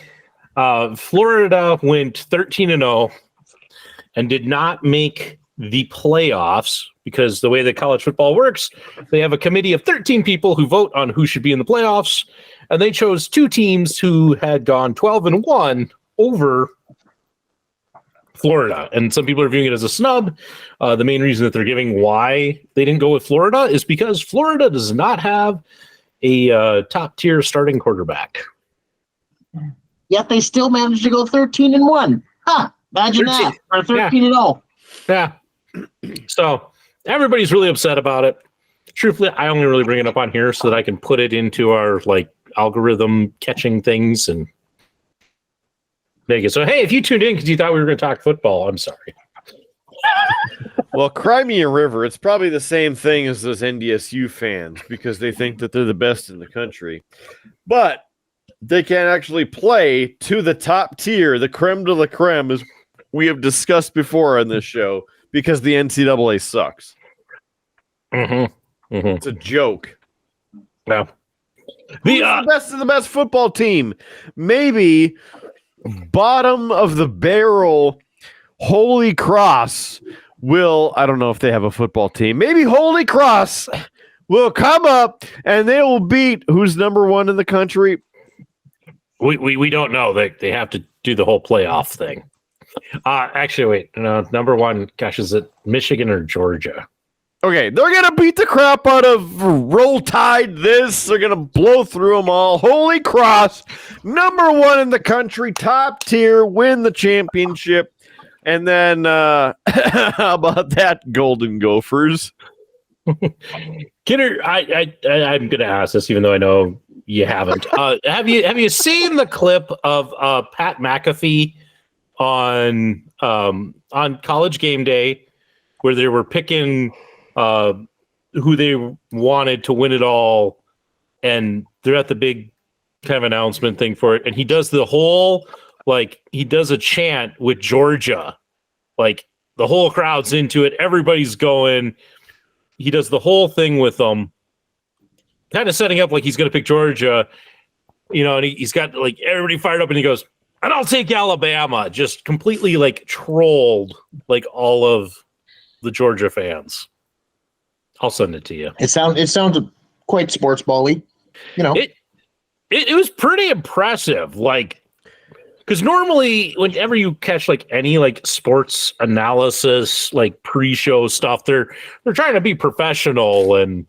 Florida went 13-0 and did not make the playoffs because the way that college football works, they have a committee of 13 people who vote on who should be in the playoffs, and they chose two teams who had gone 12-1 over Florida. And some people are viewing it as a snub. The main reason that they're giving why they didn't go with Florida is because Florida does not have a top-tier starting quarterback. Yet they still managed to go 13-1. Huh? Imagine that. Or 13-0. Yeah. So everybody's really upset about it. Truthfully, I only really bring it up on here so that I can put it into our algorithm catching things and make it. So hey, if you tuned in because you thought we were going to talk football, I'm sorry. Well, cry me a river. It's probably the same thing as those NDSU fans because they think that they're the best in the country. But they can't actually play to the top tier, the creme de la creme, as we have discussed before on this show, because the NCAA sucks. It's a joke. No. Who's the best of the best football team? Maybe bottom of the barrel Holy Cross will, I don't know if they have a football team. Maybe Holy Cross will come up and they will beat who's number one in the country? We don't know. They have to do the whole playoff thing. Actually, wait. No, number one, gosh, is it Michigan or Georgia? Okay, they're going to beat the crap out of Roll Tide this. They're going to blow through them all. Holy Cross, number one in the country, top tier, win the championship. And then, how about that, Golden Gophers? Kidder, I'm going to ask this, even though I know you haven't. Have you seen the clip of Pat McAfee on College Game Day, where they were picking who they wanted to win it all, and they're at the big kind of announcement thing for it, and he does the whole, like, he does a chant with Georgia, like the whole crowd's into it, everybody's going, he does the whole thing with them, kind of setting up like he's going to pick Georgia, and he's got like everybody fired up, and he goes, and I'll take Alabama, just completely like trolled like all of the Georgia fans. I'll send it to you. It sounds quite sports ball-y, It was pretty impressive, like, because normally whenever you catch like any like sports analysis, like pre-show stuff, they're trying to be professional and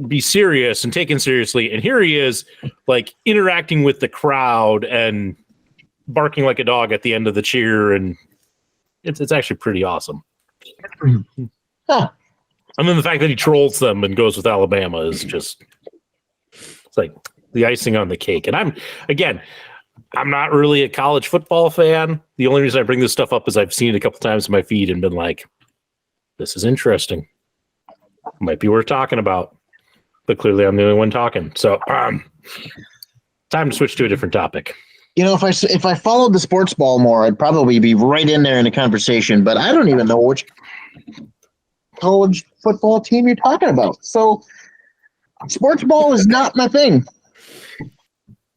be serious and taken seriously. And here he is, like, interacting with the crowd and barking like a dog at the end of the cheer, and it's actually pretty awesome. Huh. And then the fact that he trolls them and goes with Alabama is just, it's like the icing on the cake. And I'm not really a college football fan. The only reason I bring this stuff up is I've seen it a couple times in my feed and been like, this is interesting. Might be worth talking about. But clearly I'm the only one talking. So time to switch to a different topic. If I followed the sports ball more, I'd probably be right in there in the conversation, but I don't even know which college football team you're talking about. So sports ball is not my thing.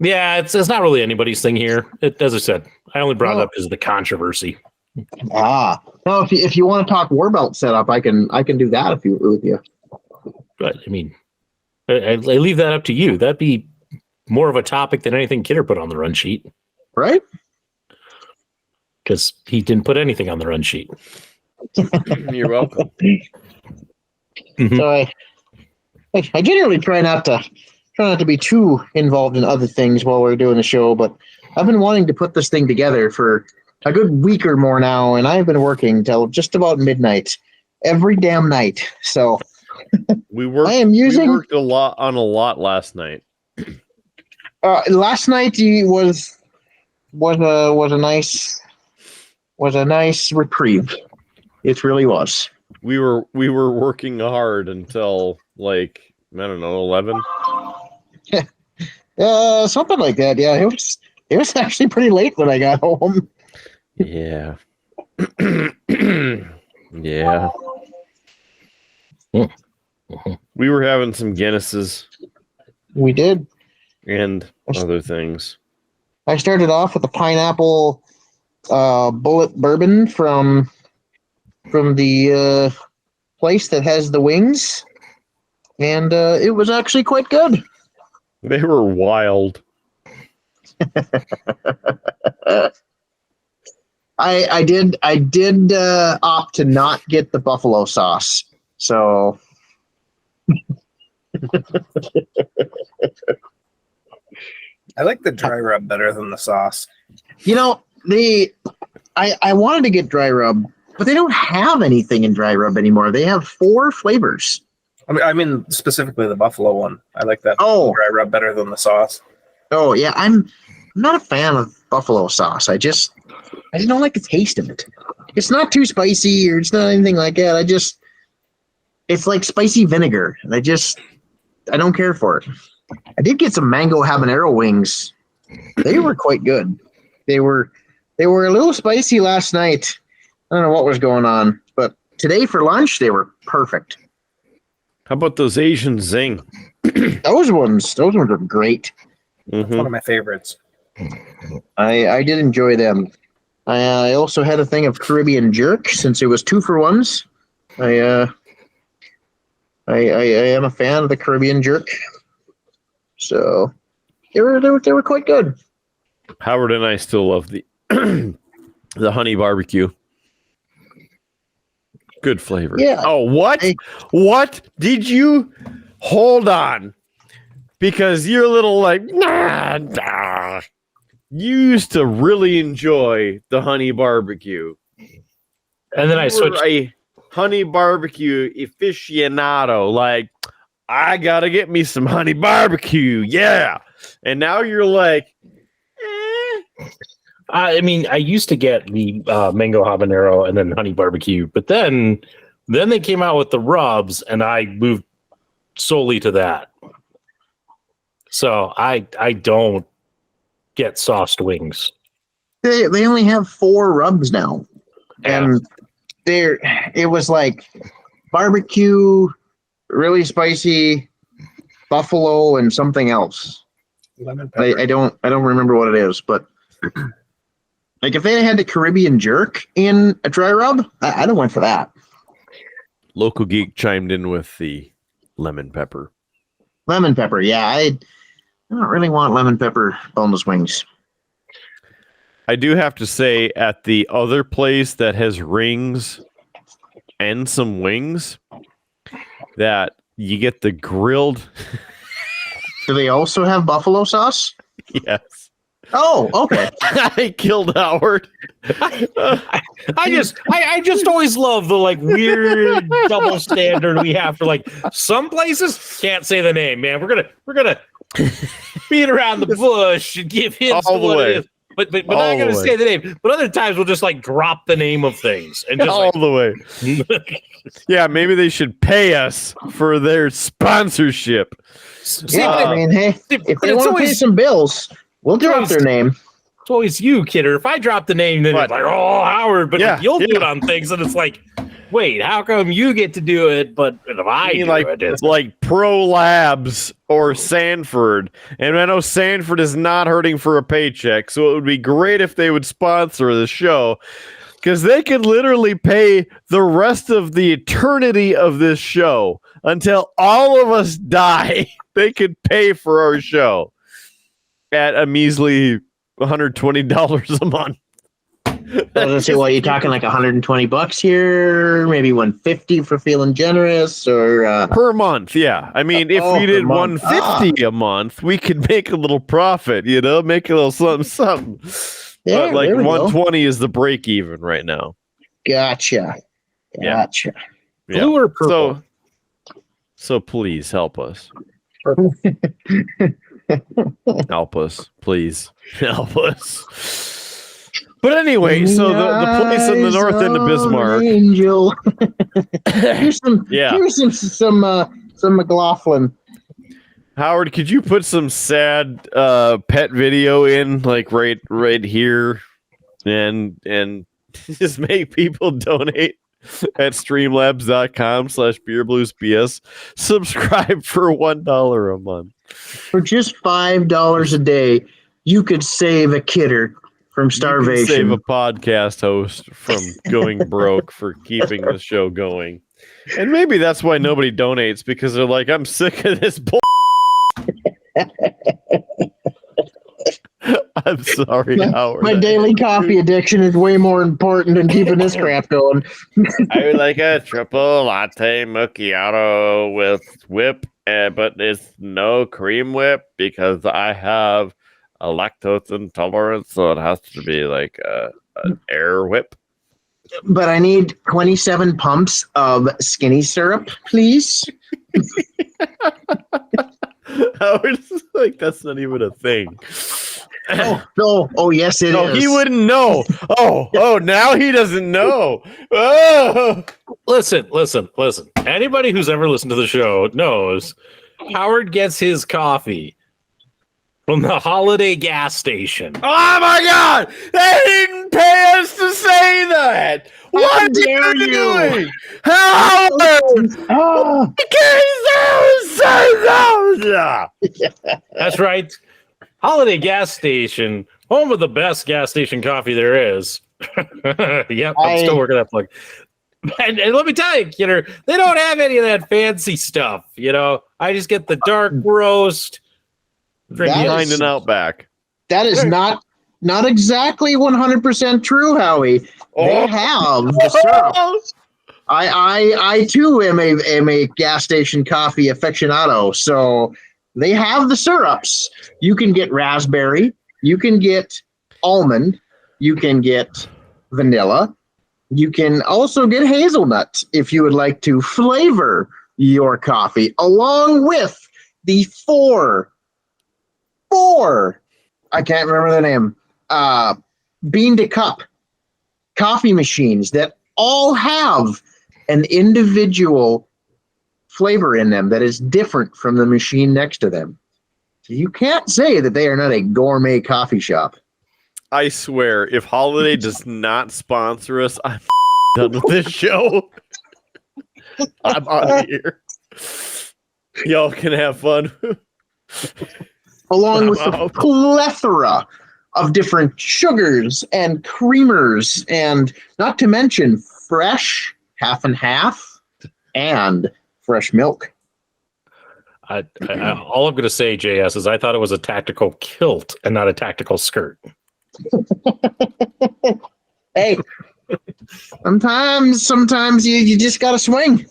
Yeah, it's not really anybody's thing here. As I said, I only brought it up because of the controversy. No, if you want to talk Warbelt setup, I can do that with you. But I mean, I leave that up to you. That'd be more of a topic than anything Kidder put on the run sheet, right? Because he didn't put anything on the run sheet. You're welcome. So I generally try not to be too involved in other things while we're doing the show, but I've been wanting to put this thing together for a good week or more now, and I've been working till just about midnight every damn night. So we worked a lot last night. Last night was a nice reprieve. It really was. We were working hard until, like, I don't know, 11. Something like that. Yeah, it was actually pretty late when I got home. Yeah. Yeah. We were having some Guinnesses. We did. And other things. I started off with a pineapple bullet bourbon from the place that has the wings, and it was actually quite good. They were wild. I did opt to not get the buffalo sauce. So I like the dry rub better than the sauce. I wanted to get dry rub, but they don't have anything in dry rub anymore. They have 4 flavors. I mean specifically the buffalo one. I like that dry rub better than the sauce. Oh yeah, I'm not a fan of buffalo sauce. I just don't like the taste of it. It's not too spicy or it's not anything like that. It's like spicy vinegar, and I don't care for it. I did get some mango habanero wings. They were quite good. They were a little spicy last night. I don't know what was going on, but today for lunch they were perfect. How about those Asian Zing? Those ones are great. That's one of my favorites. I did enjoy them. I also had a thing of Caribbean jerk since it was 2 for 1s. I am a fan of the Caribbean jerk. So They were quite good. Howard and I still love the the honey barbecue. Good flavor. Yeah. Oh, what? What did you hold on? Because you're a little like, nah. You used to really enjoy the honey barbecue. And then I switched. A honey barbecue aficionado. Like, I gotta get me some honey barbecue. Yeah. And now you're like, I mean, I used to get the mango habanero and then honey barbecue, but then they came out with the rubs, and I moved solely to that. So I don't get sauced wings. They only have 4 rubs now, and it was like barbecue, really spicy, buffalo, and something else. I don't remember what it is, but like if they had the Caribbean jerk in a dry rub, I'd have went for that. Local Geek chimed in with the lemon pepper. Lemon pepper, yeah. I don't really want lemon pepper boneless wings. I do have to say, at the other place that has rings and some wings, that you get the grilled. Do they also have buffalo sauce? Yes. Oh, okay. I killed Howard. I just always love the like weird double standard we have for like some places can't say the name, man. We're gonna beat around the bush and give hints all to the what way. it is. But not gonna say the name. But other times we'll just like drop the name of things and just All the way. Yeah, maybe they should pay us for their sponsorship. Yeah, I mean, hey, if they want to pay some bills, we'll drop their name. It's always you, Kidder. If I drop the name, then it's like, oh, Howard. But like, you'll do it on things, and it's like, wait, how come you get to do it, but if I do it, it's like Pro Labs or Sanford. And I know Sanford is not hurting for a paycheck, so it would be great if they would sponsor the show, because they could literally pay the rest of the eternity of this show until all of us die. They could pay for our show at a measly $120 a month. Let's say, well, you're talking like $120 here, maybe $150 for feeling generous, or per month. Yeah, I mean, if we did $150 a month, we could make a little profit. Make a little something. Yeah, but like there we go. $120 is the break even right now. Gotcha. Yeah. blue or purple. So please help us. Help us, please. Help us. But anyway, so the place in the north end of Bismarck. Angel. Here's some McLaughlin. Howard, could you put some sad pet video in, like right here, and just make people donate at streamlabs.com/beerbluesbs. Subscribe for $1 a month. For just $5 a day, you could save a kidder from starvation. You can save a podcast host from going broke for keeping the show going. And maybe that's why nobody donates, because they're like, I'm sick of this bull. I'm sorry, Howard. My daily coffee addiction is way more important than keeping this crap going. I would like a triple latte macchiato with whip, but it's no cream whip because I have a lactose intolerance, so it has to be like an air whip. But I need 27 pumps of skinny syrup, please. Howard's like, that's not even a thing. Oh, no. Oh, yes, it is. He wouldn't know. Oh, now he doesn't know. Oh. Listen. Anybody who's ever listened to the show knows Howard gets his coffee from the Holiday gas station. Oh my God! They didn't pay us to say that. What are you doing? Howard! Oh. That's right. Holiday gas station, home of the best gas station coffee there is. Yep, I'm still working that plug. And let me tell you, Kidder, they don't have any of that fancy stuff. I just get the dark roast, That behind is- an Outback. That is not exactly 100% true, Howie. They have the syrup. I too am a gas station coffee aficionado. So they have the syrups. You can get raspberry, you can get almond, you can get vanilla, you can also get hazelnut if you would like to flavor your coffee, along with the four, I can't remember the name, bean to cup coffee machines that all have an individual flavor in them that is different from the machine next to them. So you can't say that they are not a gourmet coffee shop. I swear, if Holiday does not sponsor us, I'm done with this show. I'm out of here. Y'all can have fun. Along with the plethora of different sugars and creamers, and not to mention fresh half and half and fresh milk. All I'm going to say, JS, is I thought it was a tactical kilt and not a tactical skirt. Hey, sometimes you just got to swing.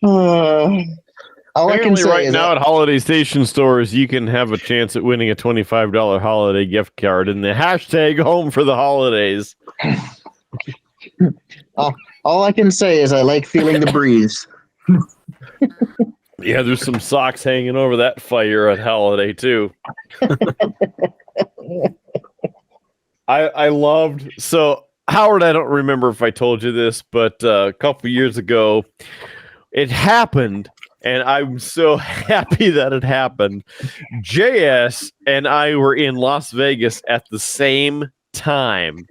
All I can Apparently, say right is now at Holiday Station stores, you can have a chance at winning a $25 holiday gift card and the hashtag home for the holidays. all I can say is I like feeling the breeze. Yeah, there's some socks hanging over that fire at Holiday, too. I loved... So, Howard, I don't remember if I told you this, but a couple years ago, it happened, and I'm so happy that it happened. JS and I were in Las Vegas at the same time.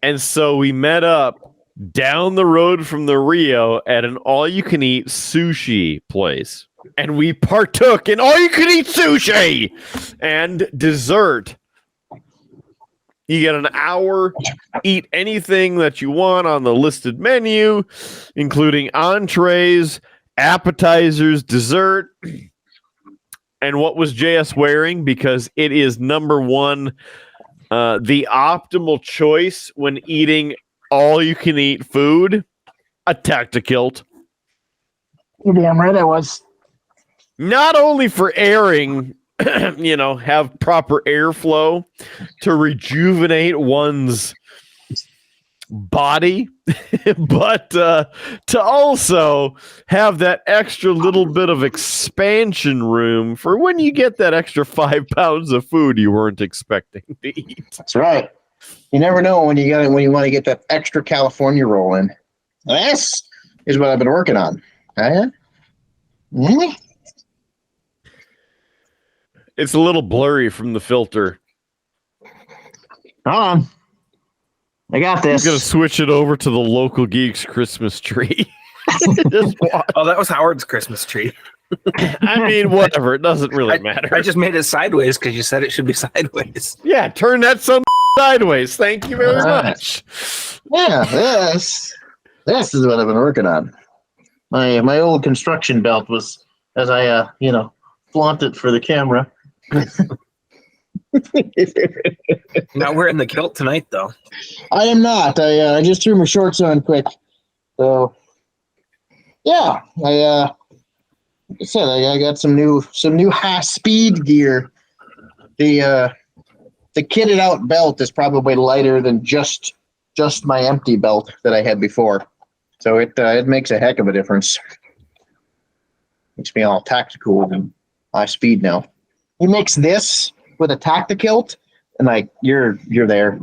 And so we met up down the road from the Rio at an all-you-can-eat sushi place. And we partook in all-you-can-eat sushi and dessert. You get an hour, eat anything that you want on the listed menu, including entrees, appetizers, dessert. And what was JS wearing? Because it is number one, the optimal choice when eating all-you-can-eat food, a tactikilt. You're damn right I was. Not only for airing, have proper airflow to rejuvenate one's body, but to also have that extra little bit of expansion room for when you get that extra 5 pounds of food you weren't expecting to eat. That's right. You never know when you want to get that extra California roll in. This is what I've been working on. Mm-hmm. It's a little blurry from the filter. Hold on. I got this. I'm going to switch it over to the local Geeks Christmas tree. Oh, that was Howard's Christmas tree. I mean, whatever. It doesn't really matter. I just made it sideways because you said it should be sideways. Yeah, turn that son sideways. Thank you very much. Yeah, this is what I've been working on. My old construction belt was, as I flaunt it for the camera. Not wearing the kilt tonight, though. I am not. I just threw my shorts on quick. So, yeah, like I said, I got some new high speed gear. The kitted out belt is probably lighter than just my empty belt that I had before. So it makes a heck of a difference. Makes me all tactical and high speed now. You mix this with a tactikilt, and like you're there.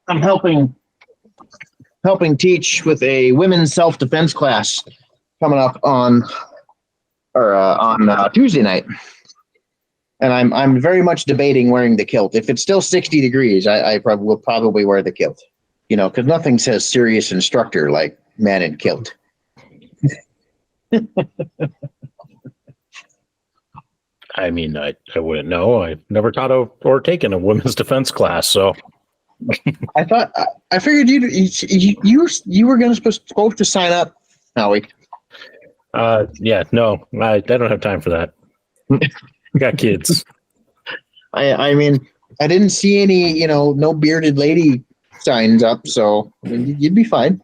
I'm helping teach with a women's self-defense class coming up on Tuesday night, and I'm very much debating wearing the kilt. If it's still 60 degrees, I will probably wear the kilt. Because nothing says serious instructor like man in kilt. I mean, I wouldn't know. I've never taught or taken a women's defense class, so I figured you were supposed to sign up, Howie. Yeah, no, I don't have time for that. I got kids. I mean, I didn't see any, no bearded lady signs up, so you'd be fine.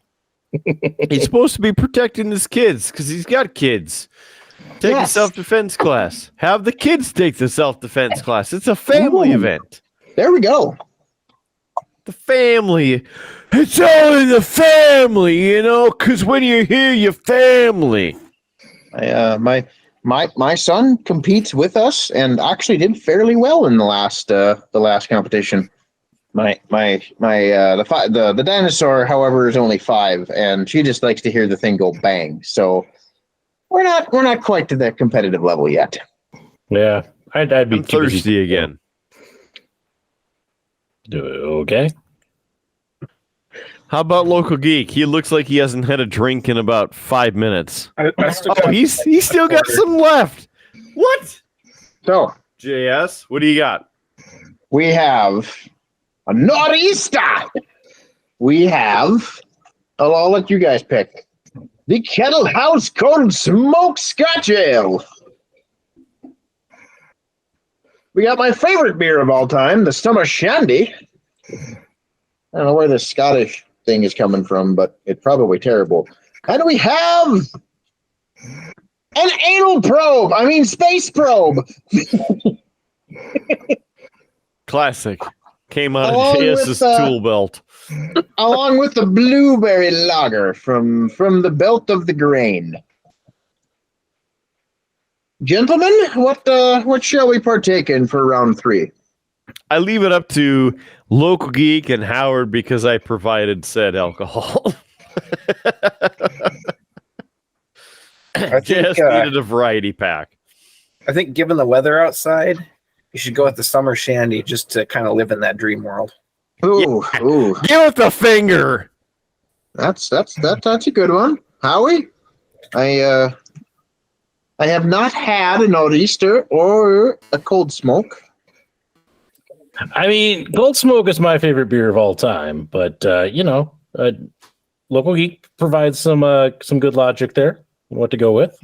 He's supposed to be protecting his kids because he's got kids. Take a self-defense class. Have the kids take the self-defense class. It's a family event. There we go. The family. It's all in the family, because when you're here, you're family. My son competes with us and actually did fairly well in the last competition. The dinosaur, however, is only 5, and she just likes to hear the thing go bang. So we're not quite to that competitive level yet. Yeah, I'd be thirsty again. Okay. How about Local Geek? He looks like he hasn't had a drink in about 5 minutes. He's still got some left. What? So, JS, what do you got? We have a Nor'easter. We have, I'll let you guys pick. The Kettle House Cold Smoked Scotch Ale. We got my favorite beer of all time, the Summer Shandy. I don't know where the Scottish thing is coming from, but it's probably terrible. And we have an space probe. Classic. Came out of JS's tool belt. Along with the blueberry lager from the belt of the grain. Gentlemen, what shall we partake in for round 3? I leave it up to Local Geek and Howard because I provided said alcohol. I just needed a variety pack. I think given the weather outside, you should go with the Summer Shandy just to kind of live in that dream world. Ooh, yeah. Ooh. Give it the finger. That's a good one. Howie? I have not had a Nor'easter or a cold smoke. I mean, Cold Smoke is my favorite beer of all time, but Local Geek provides some good logic there. What to go with?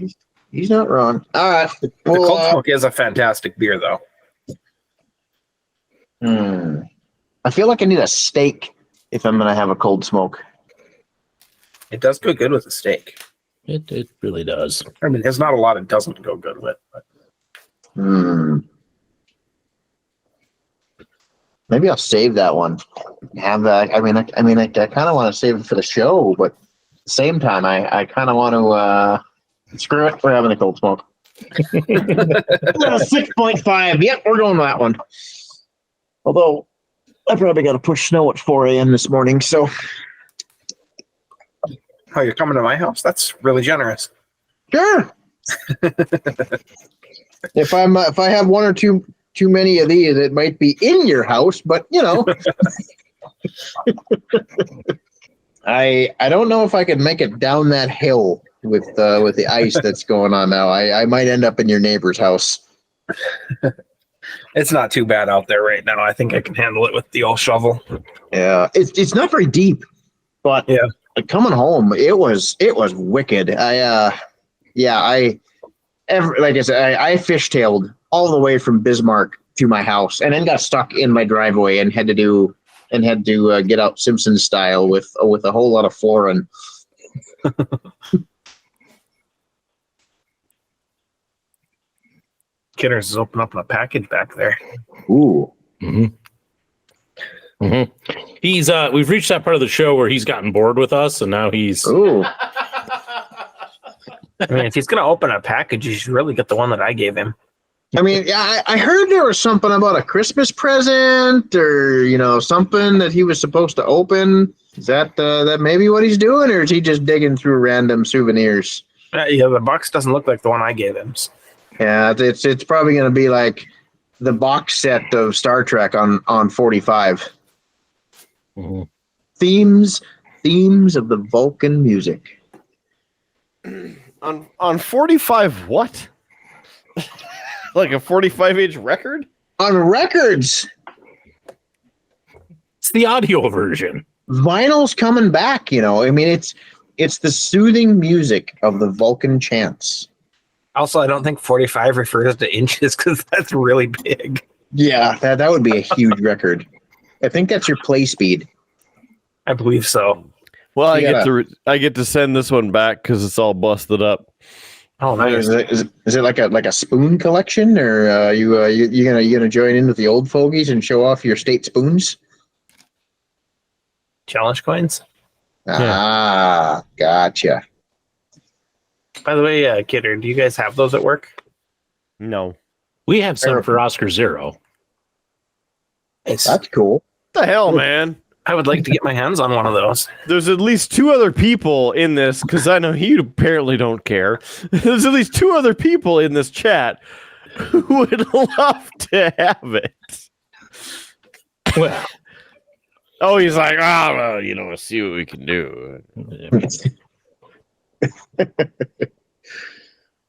He's not wrong. All right. The Cold Smoke is a fantastic beer, though. I feel like I need a steak if I'm gonna have a cold smoke. It does go good with a steak. It really does. I mean, there's not a lot it doesn't go good with. But. Maybe I'll save that one. Have that. I kind of want to save it for the show, but at the same time, I kind of want to screw it. We're having a cold smoke. 6.5. Yep, we're going with that one. Although I probably got to push snow at 4 a.m. this morning. So, oh, you're coming to my house? That's really generous. Sure. If I have one or two too many of these, it might be in your house, but I don't know if I could make it down that hill with the ice that's going on now. I might end up in your neighbor's house. It's not too bad out there right now. I think I can handle it with the old shovel. Yeah, it's not very deep, but yeah, coming home, it was wicked. Like I said, I fishtailed all the way from Bismarck to my house, and then got stuck in my driveway and had to get out Simpson style with a whole lot of flooring. Kinners is opening up a package back there. Ooh. Mm-hmm. Mm-hmm. He's we've reached that part of the show where he's gotten bored with us, and now he's. Ooh. I mean, if he's gonna open a package, you should really get the one that I gave him. I mean, yeah, I heard there was something about a Christmas present or, something that he was supposed to open. Is that maybe what he's doing, or is he just digging through random souvenirs? Yeah, the box doesn't look like the one I gave him. Yeah, it's probably going to be like the box set of Star Trek on 45. Mm-hmm. Themes of the Vulcan music. On 45 what? Like a 45-inch record? On records. It's the audio version. Vinyl's coming back, you know. I mean, it's the soothing music of the Vulcan chants. Also, I don't think 45 refers to inches because that's really big. Yeah, that would be a huge record. I think that's your play speed. I believe so. Well, Yeah. I get to send this one back because it's all busted up. Oh, nice. Is it like a spoon collection, or you gonna join in with the old fogies and show off your state spoons? Challenge coins? Ah, gotcha. By the way, Kidder, do you guys have those at work? No. We have some for Oscar Zero. That's cool. What the hell, man? I would like to get my hands on one of those. There's at least 2 other people in this, because I know you apparently don't care. There's at least 2 other people in this chat who would love to have it. Well, Oh, he's like, well, let's see what we can do.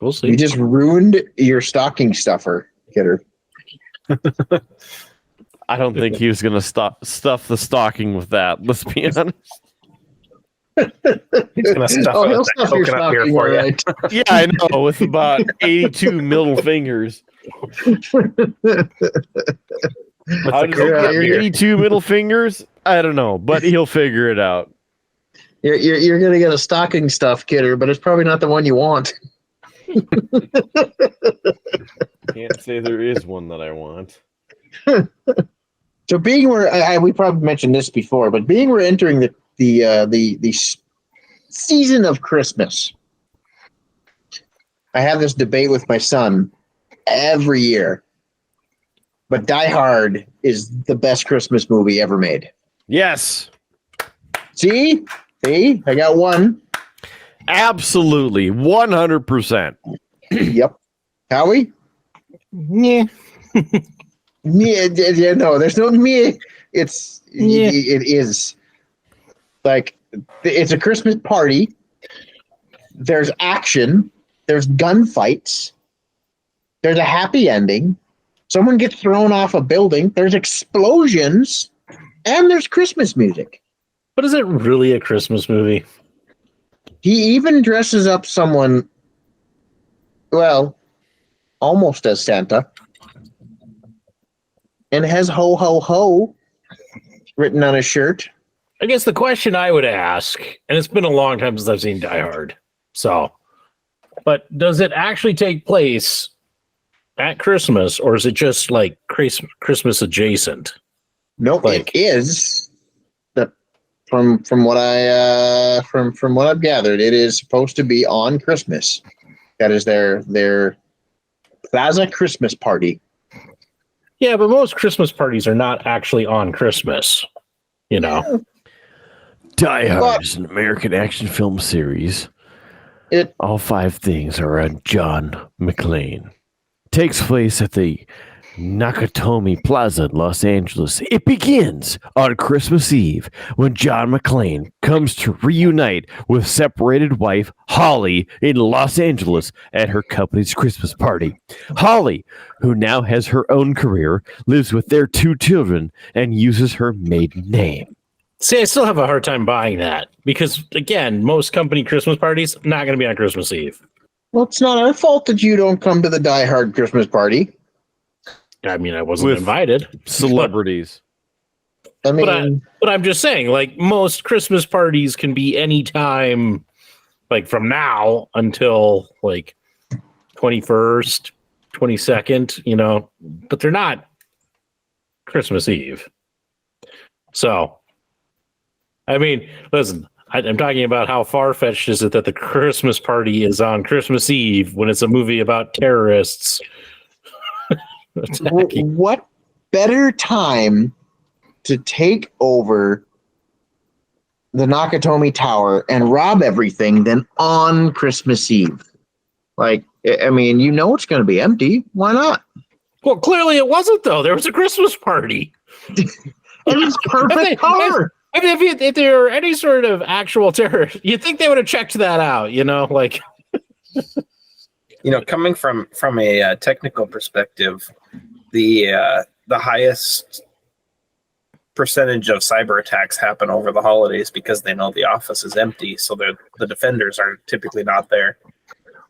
we'll see. You just ruined your stocking stuffer, Kidder. I don't think he was going to stuff the stocking with that. Let's be honest. He's going to stuff it He'll with that stuff your coconut beer stocking, for you. right. Yeah, I know. With about 82 middle fingers. How does he get 82 middle fingers? I don't know, but he'll figure it out. You're gonna get a stocking stuff, Kidder, but it's probably not the one you want. Can't say there is one that I want. So being we probably mentioned this before, but being we're entering the season of Christmas, I have this debate with my son every year. But Die Hard is the best Christmas movie ever made. Yes. See, I got one. Absolutely. 100%. Yep. Howie? Yeah. Yeah, no, there's no me. It is like it's a Christmas party. There's action. There's gunfights. There's a happy ending. Someone gets thrown off a building. There's explosions, and there's Christmas music. But is it really a Christmas movie? He even dresses up someone, well, almost as Santa, and has "ho ho ho" written on his shirt. I guess the question I would ask, and it's been a long time since I've seen Die Hard, but does it actually take place at Christmas, or is it just like Christmas adjacent? Nope, Like- it is. From what I've gathered, it is supposed to be on Christmas. That is their Plaza Christmas party. Yeah, but most Christmas parties are not actually on Christmas. Die Hard But- is an American action film series. It All 5 things are on John McClane. Takes place at the Nakatomi Plaza in Los Angeles. It begins on Christmas Eve when John McClane comes to reunite with separated wife Holly in Los Angeles at her company's Christmas party. Holly, who now has her own career, lives with their 2 children and uses her maiden name. See, I still have a hard time buying that because, again, most company Christmas parties not going to be on Christmas Eve. well, it's not our fault that you don't come to the Die Hard Christmas party. I mean, I wasn't With invited. Celebrities. I mean, But I'm just saying, like, most Christmas parties can be any time, like, from now until, like, 21st, 22nd, but they're not Christmas Eve. So, I mean, listen, I'm talking about how far-fetched is it that the Christmas party is on Christmas Eve when it's a movie about terrorists attacking. what better time to take over the Nakatomi Tower and rob everything than on Christmas Eve? Like, I mean, it's going to be empty. Why not? Well, clearly it wasn't, though. There was a Christmas party. It is perfect cover. I mean, if there were any sort of actual terror, you'd think they would have checked that out, like. Coming from a technical perspective, the highest percentage of cyber attacks happen over the holidays because they know the office is empty, so the defenders are typically not there.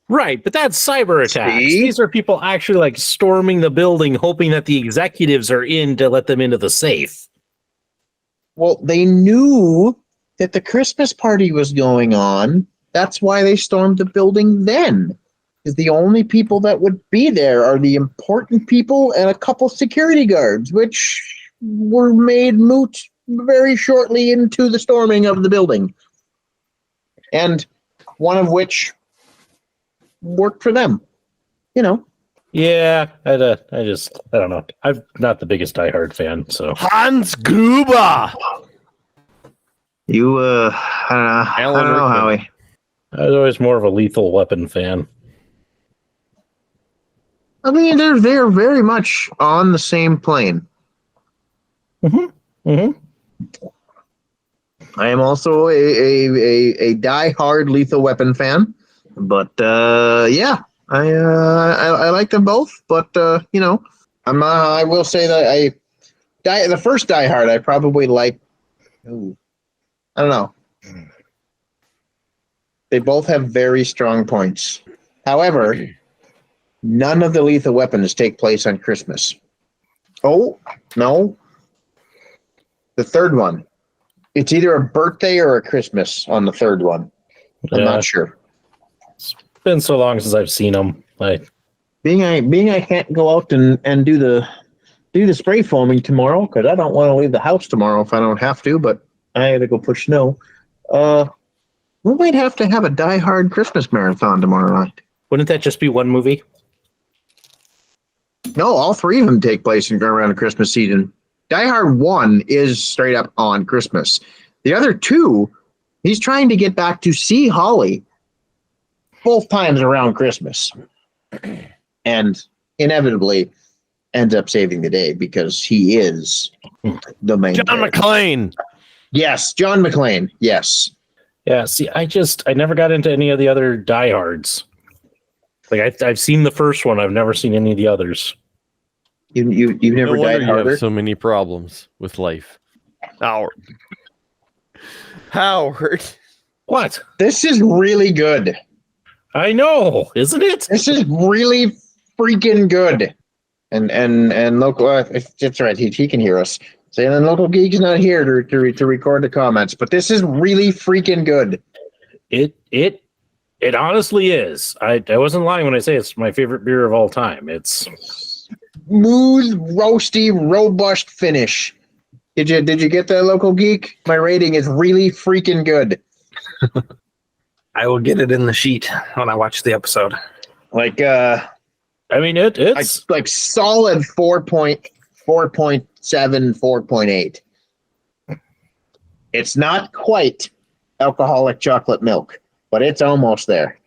Right, but that's cyber attacks. See? These are people actually like storming the building, hoping that the executives are in to let them into the safe. Well, they knew that the Christmas party was going on. That's why they stormed the building then. Because the only people that would be there are the important people and a couple security guards, which were made moot very shortly into the storming of the building. And one of which worked for them. You know. Yeah, I don't know. I'm not the biggest Die Hard fan, so. Hans Gruber. You, I don't know, Howie. I was always more of a Lethal Weapon fan. I mean, they're very much on the same plane. I am also a die-hard Lethal Weapon fan, but yeah, I like them both. But you know, I will say that the first Die Hard I probably like. Ooh, I don't know. They both have very strong points. However, none of the Lethal Weapons take place on Christmas. Oh, no. The third one. It's either a birthday or a Christmas on the third one. I'm not sure. It's been so long since I've seen them. Being I can't go out and do the spray foaming tomorrow because I don't want to leave the house tomorrow if I don't have to, but I had to go push snow. We might have to have a Die Hard Christmas marathon tomorrow night. Wouldn't that just be one movie? No, all three of them take place around the Christmas season. Die Hard 1 is straight up on Christmas. The other two, he's trying to get back to see Holly both times around Christmas. And inevitably ends up saving the day because he is the main John McClane. Yes, John McClane. Yes. Yeah, see, I never got into any of the other Die Hards. Like I've seen the first one, I've never seen any of the others. You've never No wonder died you harder. have so many problems with life. Howard. What? This is really good. I know, isn't it? This is really freaking good. And local, that's right. He can hear us. Saying the local geek's not here to record the comments, but this is really freaking good. It honestly is. I wasn't lying when I say it's my favorite beer of all time. It's smooth, roasty, robust finish. Did you get that, local geek? My rating is really freaking good. I will get it in the sheet when I watch the episode. Like I mean it's like solid 4.7, 4.8. It's not quite alcoholic chocolate milk, but it's almost there.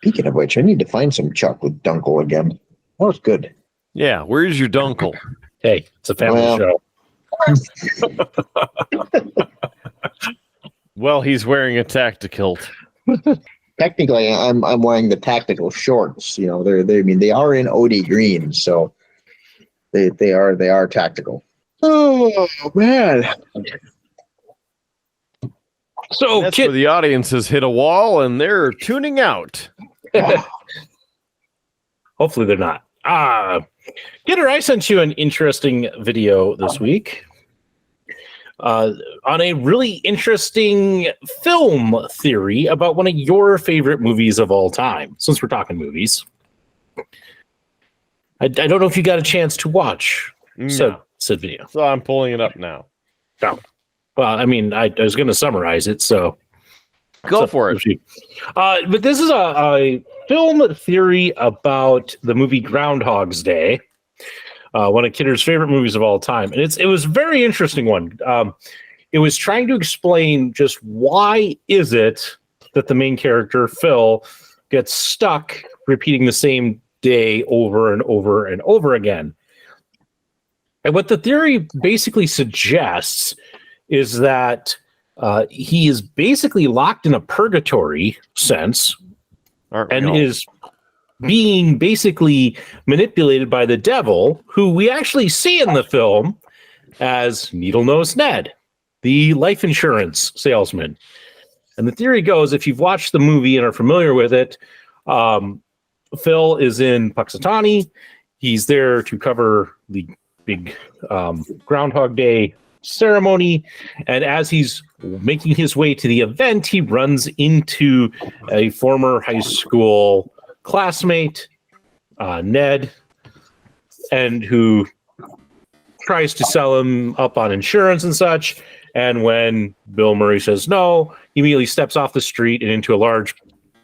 Speaking of which, I need to find some chocolate dunkel again. That was good. Yeah, where's your dunkel? hey, it's a family show. Well, he's wearing a tactical. Technically, I'm wearing the tactical shorts. You know, they are in OD green, so they are tactical. Oh man! So That's where the audience has hit a wall and they're tuning out. hopefully they're not. Gitter, I sent you an interesting video this week on a really interesting film theory about one of your favorite movies of all time, since we're talking movies. I don't know if you got a chance to watch said video. So I'm pulling it up now. No. Well, I mean, I was going to summarize it, so Go for it. But this is a film theory about the movie Groundhog's Day, one of Kidder's favorite movies of all time. And it was a very interesting one. It was trying to explain just why is it that the main character, Phil, gets stuck repeating the same day over and over and over again. And what the theory basically suggests is that he is basically locked in a purgatory sense and is being basically manipulated by the devil, who we actually see in the film as Needle-Nosed Ned, the life insurance salesman. And the theory goes, if you've watched the movie and are familiar with it, Phil is in Puxatawny. He's there to cover the big Groundhog Day ceremony. And as he's making his way to the event, he runs into a former high school classmate, Ned, and who tries to sell him up on insurance and such. And when Bill Murray says no, he immediately steps off the street and into a large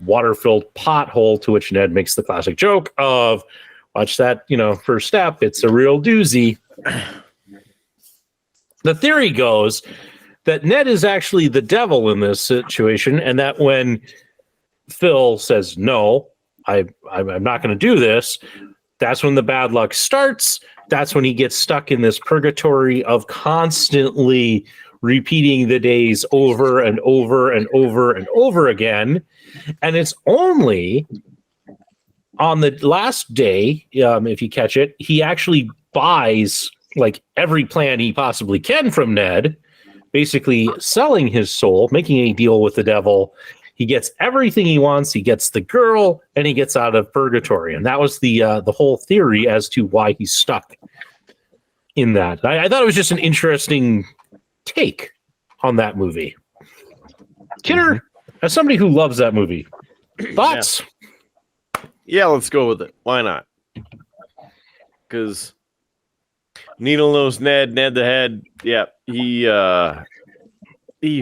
water-filled pothole, to which Ned makes the classic joke of, watch that, first step, it's a real doozy. The theory goes that Ned is actually the devil in this situation, and that when Phil says, no, I'm not going to do this, that's when the bad luck starts. That's when he gets stuck in this purgatory of constantly repeating the days over and over and over and over again. And it's only on the last day, if you catch it, he actually buys like every plan he possibly can from Ned, basically selling his soul, making a deal with the devil. He gets everything he wants. He gets the girl, and he gets out of purgatory. And that was the whole theory as to why he's stuck in that. I thought it was just an interesting take on that movie. Kidder, as somebody who loves that movie, thoughts? Yeah, let's go with it. Why not? Because Needle-Nosed Ned the Head, yeah, he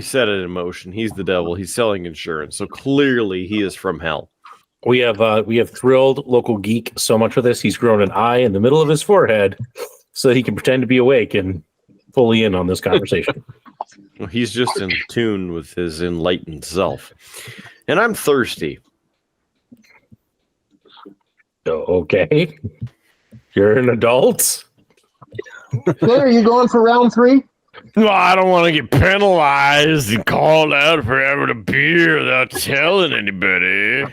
set it in motion. He's the devil. He's selling insurance. So clearly he is from hell. We have thrilled local geek so much with this. He's grown an eye in the middle of his forehead so that he can pretend to be awake and fully in on this conversation. Well, he's just in tune with his enlightened self. And I'm thirsty. Okay. You're an adult? Claire, are you going for round 3? No, I don't want to get penalized and called out for having a beer without telling anybody.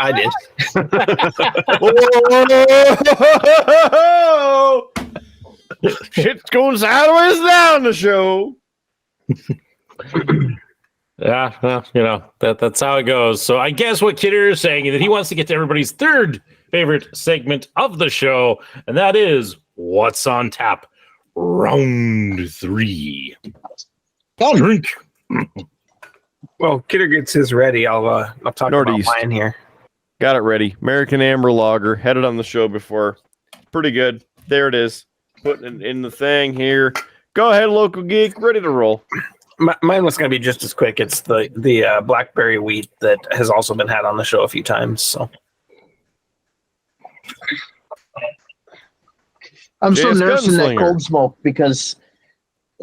I did. Whoa! Shit's going sideways down the show. Yeah, well, that's how it goes. So I guess what Kidder is saying is that he wants to get to everybody's third favorite segment of the show, and that is What's on Tap, round 3. Drink. Well, Kidder gets his ready. I'll talk Northeast. about mine here. Got it ready. American Amber Lager. Had it on the show before. Pretty good. There it is. Putting it in the thing here. Go ahead, local geek. Ready to roll. Mine was going to be just as quick. It's the blackberry wheat that has also been had on the show a few times. So I'm so J.S. nervous in that Gunslinger. cold smoke because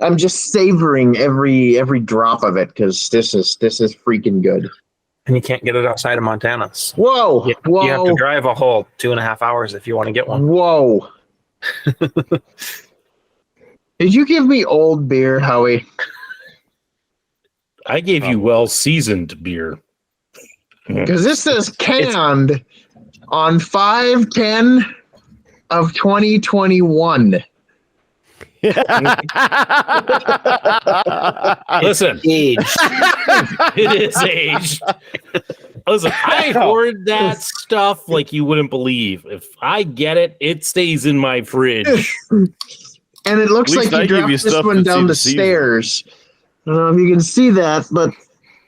I'm just savoring every drop of it because this is freaking good. and you can't get it outside of Montana. So Whoa! you have to drive a whole 2.5 hours if you want to get one. Whoa! Did you give me old beer, Howie? I gave you well-seasoned beer. Because this says canned on 5/10 of 2021. Listen, Aged. it is aged. Listen, I hoard that stuff like you wouldn't believe. If I get it, it stays in my fridge. And it looks At like least I you give you dropped this stuff one that's down in the season. stairs. I don't know if you can see that, but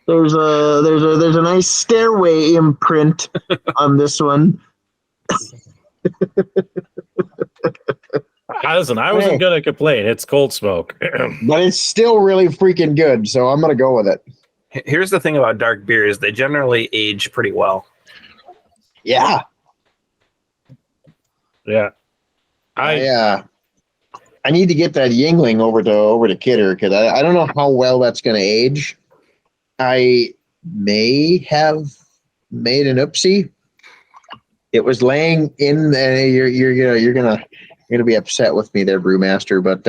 there's a nice stairway imprint on this one. Listen, I wasn't going to complain. It's cold smoke. But it's still really freaking good, so I'm gonna go with it. Here's the thing about dark beers: they generally age pretty well. Yeah. Yeah. I need to get that Yingling over to Kidder because I don't know how well that's going to age. I may have made an oopsie. It was laying in. You're gonna be upset with me there, Brewmaster. But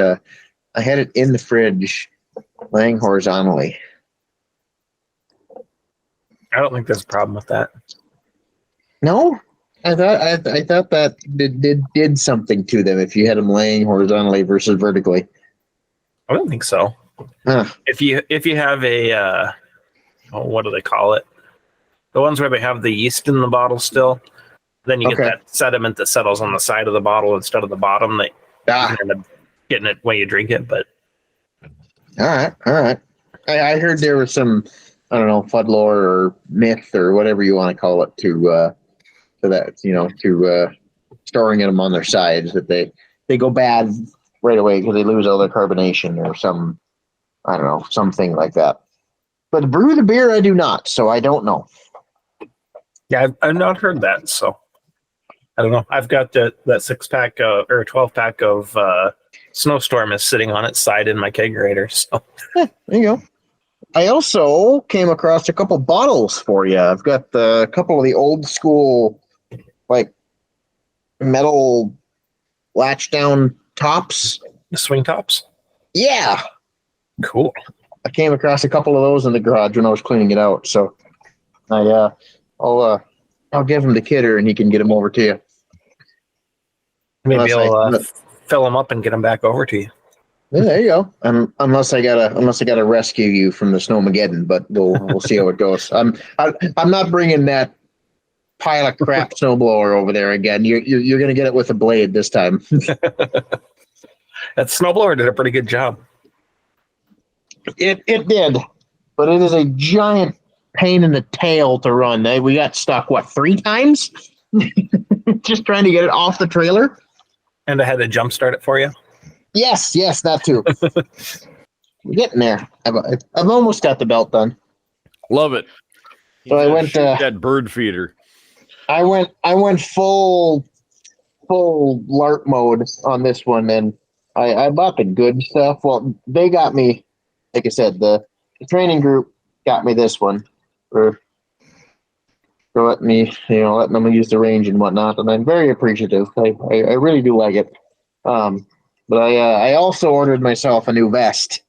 I had it in the fridge, laying horizontally. I don't think there's a problem with that. No, I thought that did something to them if you had them laying horizontally versus vertically. I don't think so. Huh. If you have a what do they call it? The ones where they have the yeast in the bottle still, then you get Okay. that sediment that settles on the side of the bottle instead of the bottom. That you can end up getting it when you drink it. But All right. I heard there was some, I don't know, Fudlore or myth or whatever you want to call it to that, to storing them on their sides, that they go bad right away because they lose all their carbonation or some, I don't know, something like that. But brew the beer, I do not, so I don't know. yeah, I've not heard that. So I don't know. I've got that 6-pack or 12-pack of Snowstorm is sitting on its side in my kegerator. So There you go. I also came across a couple bottles for you. I've got a couple of the old school, like, metal latch down tops. the swing tops, Yeah. cool. I came across a couple of those in the garage when I was cleaning it out. So I'll give them to Kidder and he can get them over to you. Maybe Unless I'll fill them up and get them back over to you. Yeah, there you go. Unless I gotta rescue you from the Snowmageddon, but we'll see how it goes. I'm not bringing that pile of crap snowblower over there again. You're gonna get it with a blade this time. That snowblower did a pretty good job. It did, but it is a giant pain in the tail to run. We got stuck 3 times just trying to get it off the trailer. And I had to jump start it for you. Yes, that too. We're getting there. I've almost got the belt done. Love it. So I went that bird feeder. I went full LARP mode on this one, and I bought the good stuff. Well, they got me, like I said, the training group got me this one for letting me, letting them use the range and whatnot, and I'm very appreciative. I really do like it. But I also ordered myself a new vest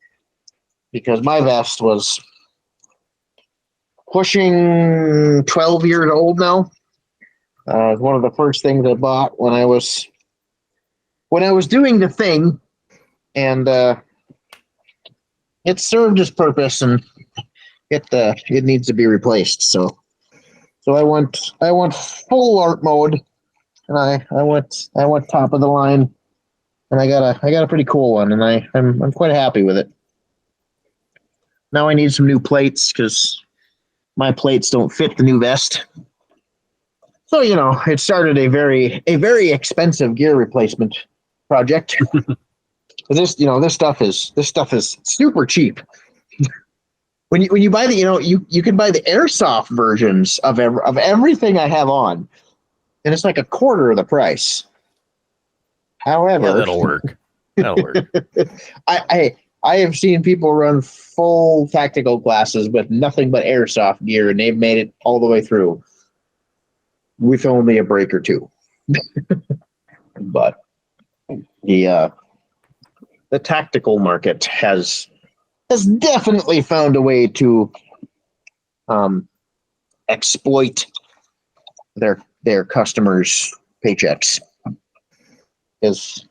because my vest was pushing 12 years old now. One of the first things I bought when I was doing the thing, and it served its purpose, and it needs to be replaced. So I went full art mode, and I went top of the line, and I got a pretty cool one, and I'm quite happy with it. Now I need some new plates because my plates don't fit the new vest. So, it started a very expensive gear replacement project. This stuff is super cheap. When you buy the, you can buy the airsoft versions of everything I have on, and it's like a quarter of the price. However, Yeah, that'll work. That'll work. I have seen people run full tactical classes with nothing but airsoft gear, and they've made it all the way through with only a break or two. But the tactical market has definitely found a way to exploit their customers' paychecks. Because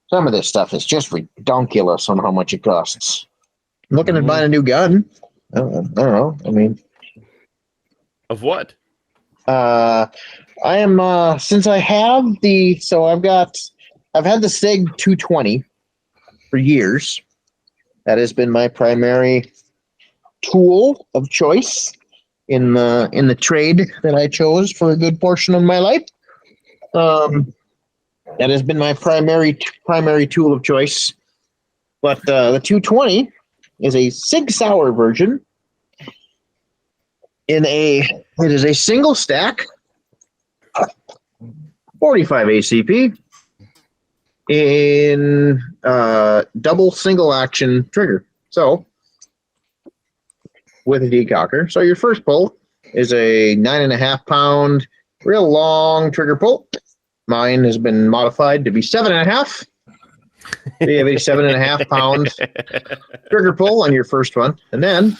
some of this stuff is just ridiculous on how much it costs. I'm looking at buying a new gun. I don't know. I mean, Of what? I am since I have I've had the SIG 220 for years. That has been my primary tool of choice in the trade that I chose for a good portion of my life. That has been my primary tool of choice. But the 220 is a Sig Sauer version. It is a single stack, 45 ACP in double single action trigger. So with a decocker. So your first pull is a 9.5 pound, real long trigger pull. Mine has been modified to be 7.5. You have a 7.5 pound trigger pull on your first one, and then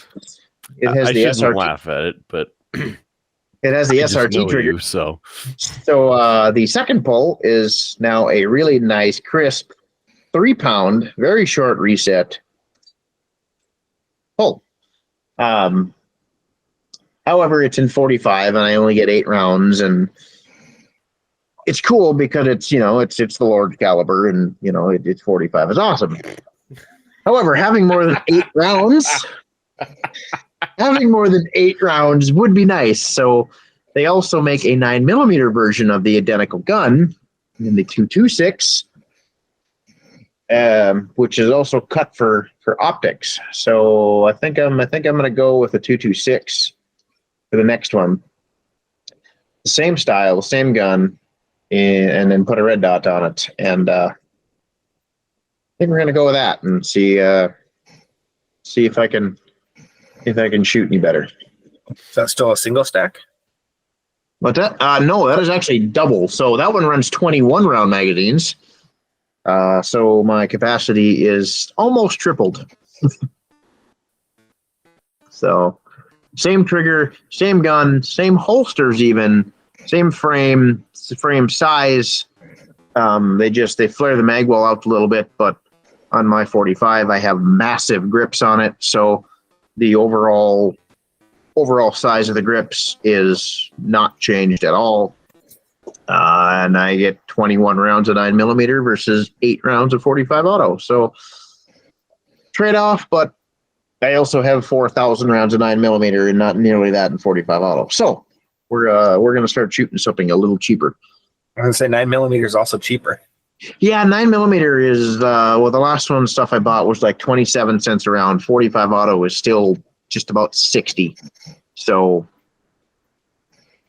it has the shouldn't SRT. laugh at it, but It has the I just SRT know trigger. you, so So the second pull is now a really nice, crisp 3-pound, very short reset. However, it's in 45, and I only get 8 rounds, and it's cool because it's the large caliber, and it's 45 is awesome. However, having more than 8 rounds would be nice. So they also make a 9mm version of the identical gun in the 226, which is also cut for optics. So I think I'm going to go with the 226 for the next one. The same style, same gun, and then put a red dot on it. And I think we're going to go with that and see if I can shoot any better. Is that still a single stack? What's that? No, that is actually double. So that one runs 21 round magazines. So my capacity is almost tripled. So same trigger, same gun, same holsters, even same frame size. They flare the mag well out a little bit, but on my 45, I have massive grips on it. So the overall size of the grips is not changed at all. And I get 21 rounds of 9mm versus 8 rounds of 45 auto. So trade-off, but I also have 4,000 rounds of 9mm and not nearly that in 45 auto. So we're going to start shooting something a little cheaper. I was going to say 9mm is also cheaper. Yeah, 9mm is, the last one stuff I bought was like 27 cents a round. 45 auto is still just about 60. So,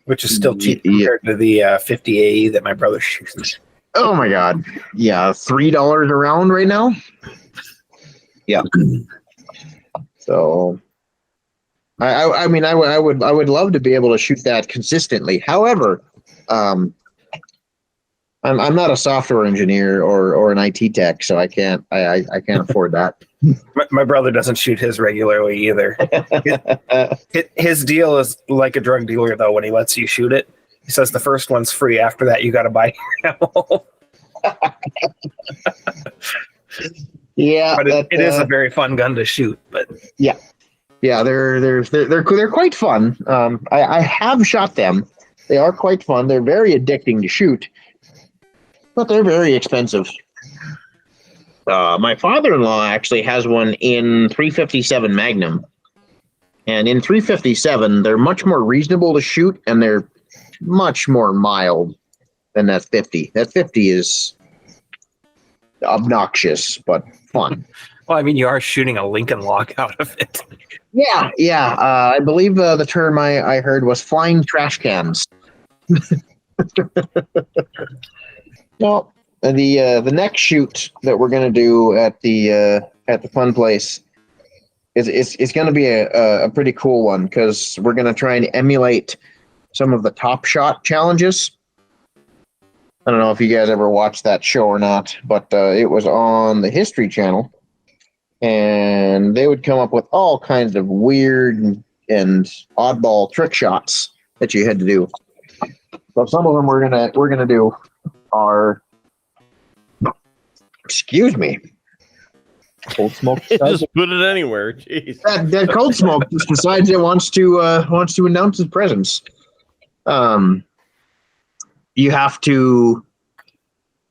which is still cheap compared to the 50A that my brother shoots. Oh my God. Yeah. $3 a round right now. Yeah. So I mean, I would love to be able to shoot that consistently. However, I'm not a software engineer or an IT tech, so I can't afford that. My brother doesn't shoot his regularly either. His deal is like a drug dealer, though. When he lets you shoot it, he says the first one's free. After that, you got to buy your ammo. Yeah, but it is a very fun gun to shoot. But yeah, they're quite fun. I have shot them. They are quite fun. They're very addicting to shoot, but they're very expensive. My father-in-law actually has one in 357 Magnum, and in 357 they're much more reasonable to shoot, and they're much more mild than that 50. That 50 is obnoxious but fun. Well, I mean, you are shooting a Lincoln Log out of it. Yeah. I believe the term I heard was flying trash cans. Well, the next shoot that we're going to do at the fun place is going to be a pretty cool one, because we're going to try and emulate some of the Top Shot challenges. I don't know if you guys ever watched that show or not, but it was on the History Channel, and they would come up with all kinds of weird and oddball trick shots that you had to do. So some of them we're gonna do are, excuse me, Cold Smoke. Just put it anywhere. Jeez. That Cold Smoke just decides it wants to announce his presence. You have to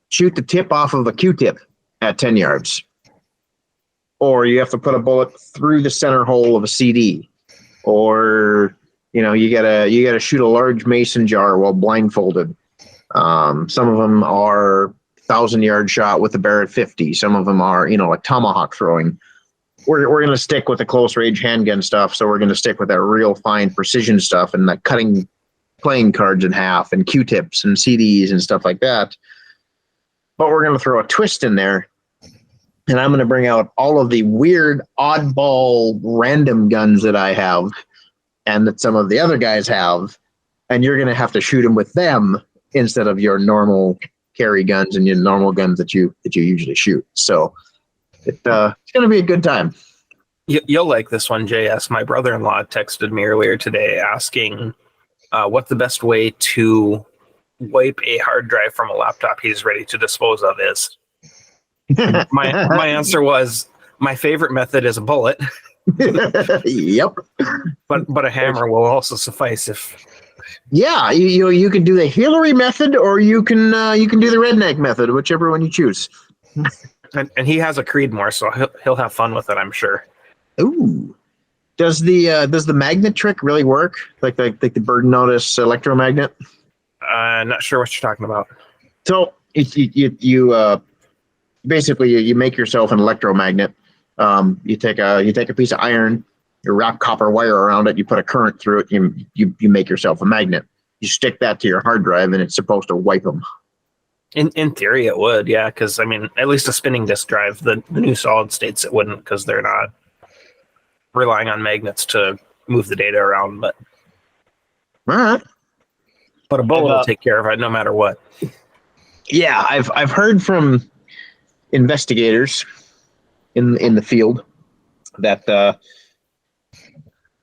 shoot the tip off of a Q-tip at 10 yards, or you have to put a bullet through the center hole of a CD, or you gotta shoot a large mason jar while blindfolded. Some of them are 1,000-yard shot with a Barrett 50. Some of them are like tomahawk throwing. We're gonna stick with the close range handgun stuff, so we're gonna stick with that real fine precision stuff and that cutting playing cards in half and Q-tips and CDs and stuff like that. But we're going to throw a twist in there, and I'm going to bring out all of the weird, oddball, random guns that I have and that some of the other guys have, and you're going to have to shoot them with them instead of your normal carry guns and your normal guns that you usually shoot. So it's going to be a good time. You'll like this one, JS. My brother-in-law texted me earlier today asking what the best way to wipe a hard drive from a laptop he's ready to dispose of is. My answer was my favorite method is a bullet, Yep. but a hammer will also suffice if. Yeah, you can do the Hillary method, or you can do the redneck method, whichever one you choose. And he has a Creedmoor, so he'll have fun with it, I'm sure. Ooh. Does the magnet trick really work? Like the Bird Notice electromagnet? Not sure what you're talking about. So you basically you make yourself an electromagnet. You take a piece of iron, you wrap copper wire around it, you put a current through it, you make yourself a magnet. You stick that to your hard drive, and it's supposed to wipe them. In theory, it would, yeah, because I mean, at least a spinning disk drive, the new solid states, it wouldn't, because they're not relying on magnets to move the data around. But All right. a bullet will take care of it no matter what. Yeah, I've heard from investigators in the field that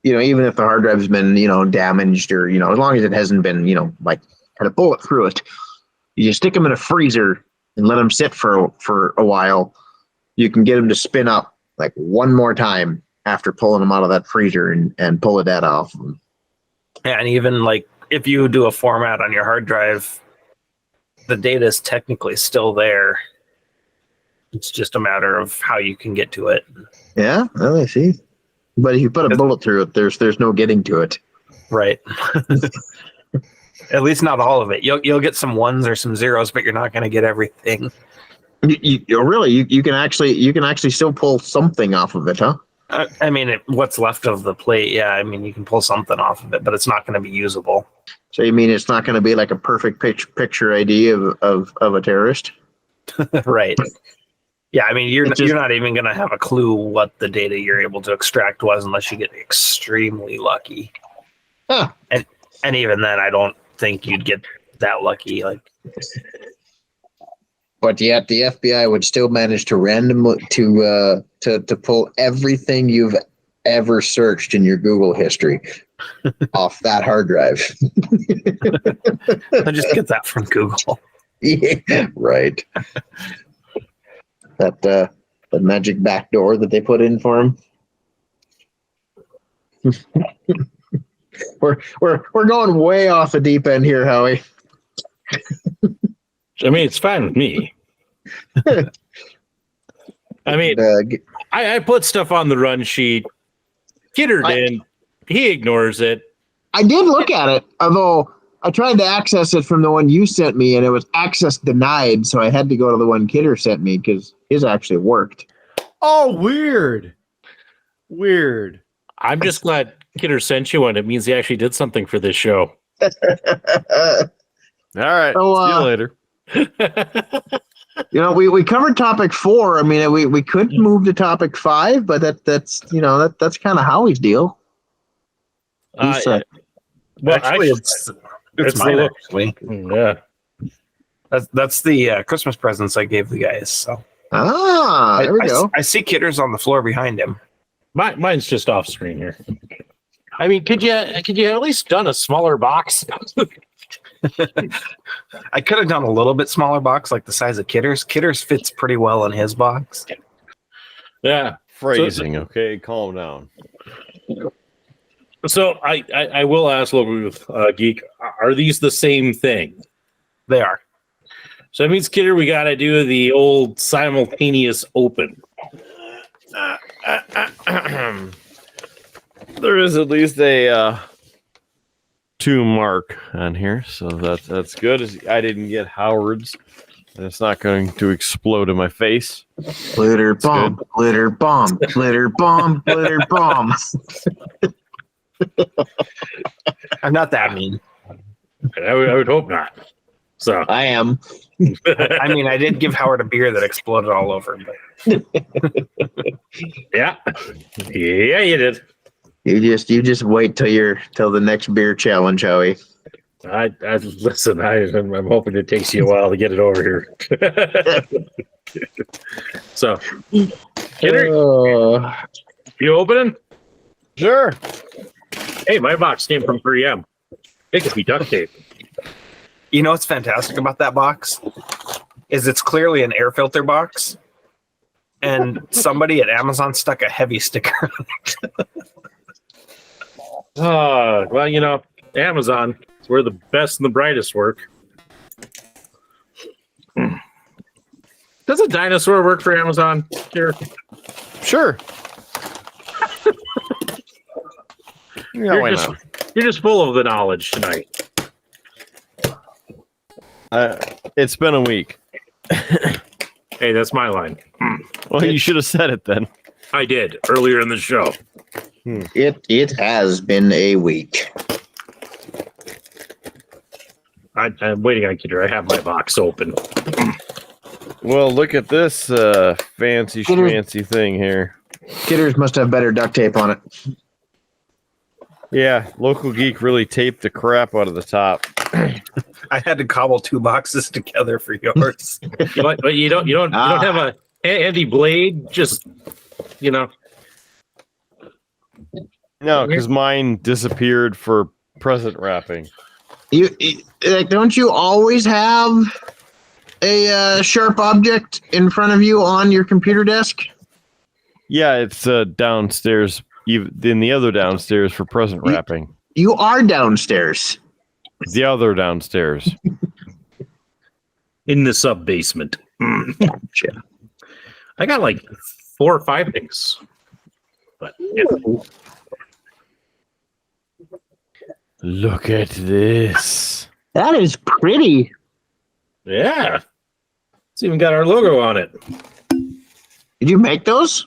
even if the hard drive has been damaged, or as long as it hasn't been like had a bullet through it, you just stick them in a freezer and let them sit for a while. You can get them to spin up like one more time after pulling them out of that freezer and pull the data off them. Yeah, and even like if you do a format on your hard drive, the data is technically still there. It's just a matter of how you can get to it. Yeah, well, I see. But if you put a bullet through it, there's no getting to it. Right. At least not all of it. You'll get some ones or some zeros, but you're not going to get everything. You can actually still pull something off of it, huh? I mean, what's left of the plate, yeah. I mean, you can pull something off of it, but it's not going to be usable. So you mean it's not going to be like a perfect picture ID of a terrorist? Right. Yeah, I mean, you're not even going to have a clue what the data you're able to extract was unless you get extremely lucky. Huh. And even then, I don't think you'd get that lucky. But yet the FBI would still manage to randomly to pull everything you've ever searched in your Google history off that hard drive. I just get that from Google. Yeah, right. That magic back door that they put in for him. We're going way off the deep end here, Howie. I mean, it's fine with me. I mean, I put stuff on the run sheet. Kidder didn't. He ignores it. I did look at it, although I tried to access it from the one you sent me, and it was access denied, so I had to go to the one Kidder sent me because his actually worked. Oh, weird. I'm just glad Kidder sent you one. It means he actually did something for this show. All right. So, see you later. We covered topic 4. I mean, we could move to topic 5, but that's kind of Howie's deal. Well, actually, it's mine, actually. Yeah. That's the Christmas presents I gave the guys. So there we go. I see Kidder's on the floor behind him. Mine's just off screen here. I mean, could you at least done a smaller box? I could have done a little bit smaller box, like the size of Kidder's. Kidder's fits pretty well in his box. Yeah. Phrasing, okay? Calm down. So I will ask Local Geek, are these the same thing? They are. So that means, Kidder, we got to do the old simultaneous open. There is at least a 2 mark on here, so that's good. I didn't get Howard's, and it's not going to explode in my face. Glitter bomb, glitter bomb, glitter bomb, glitter bomb. I'm not that mean. I would hope not. So I am. I mean, I did give Howard a beer that exploded all over him. Yeah, you did. You just wait till the next beer challenge, Howie. I listen. I'm hoping it takes you a while to get it over here. So, Kidder, you opening? Sure. Hey, my box came from 3M. It could be duct tape. You know what's fantastic about that box? Is it's clearly an air filter box, and somebody at Amazon stuck a heavy sticker on it. Well, you know, Amazon is where the best and the brightest work. Does a dinosaur work for Amazon? Here, Sure. Yeah, why not? you're just full of the knowledge tonight. It's been a week. Hey, that's my line. Well, you should have said it then. I did earlier in the show. It has been a week. I'm waiting on Kidder. I have my box open. Well, look at this fancy schmancy thing here. Kidders must have better duct tape on it. Yeah, Local Geek really taped the crap out of the top. I had to cobble 2 boxes together for yours. But you don't have a handy blade. Just No, because mine disappeared for present wrapping. Don't you always have a sharp object in front of you on your computer desk? Yeah, it's downstairs, in the other downstairs for present wrapping. You are downstairs. The other downstairs. in the sub basement. Gotcha. I got like 4 or 5 things. But yeah. Look at this. That is pretty. Yeah. It's even got our logo on it. Did you make those?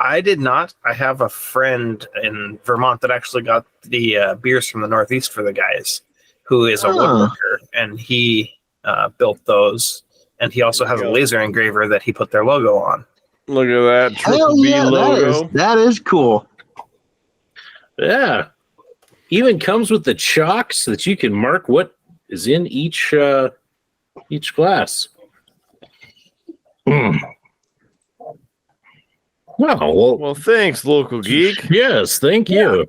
I did not. I have a friend in Vermont that actually got the beers from the Northeast for the guys, who is a woodworker, and he built those. And he also has a laser engraver that he put their logo on. Look at that Triple B logo. That is cool. Yeah. Even comes with the chalk so that you can mark what is in each glass. Well, thanks, Local Geek. Yes, thank you.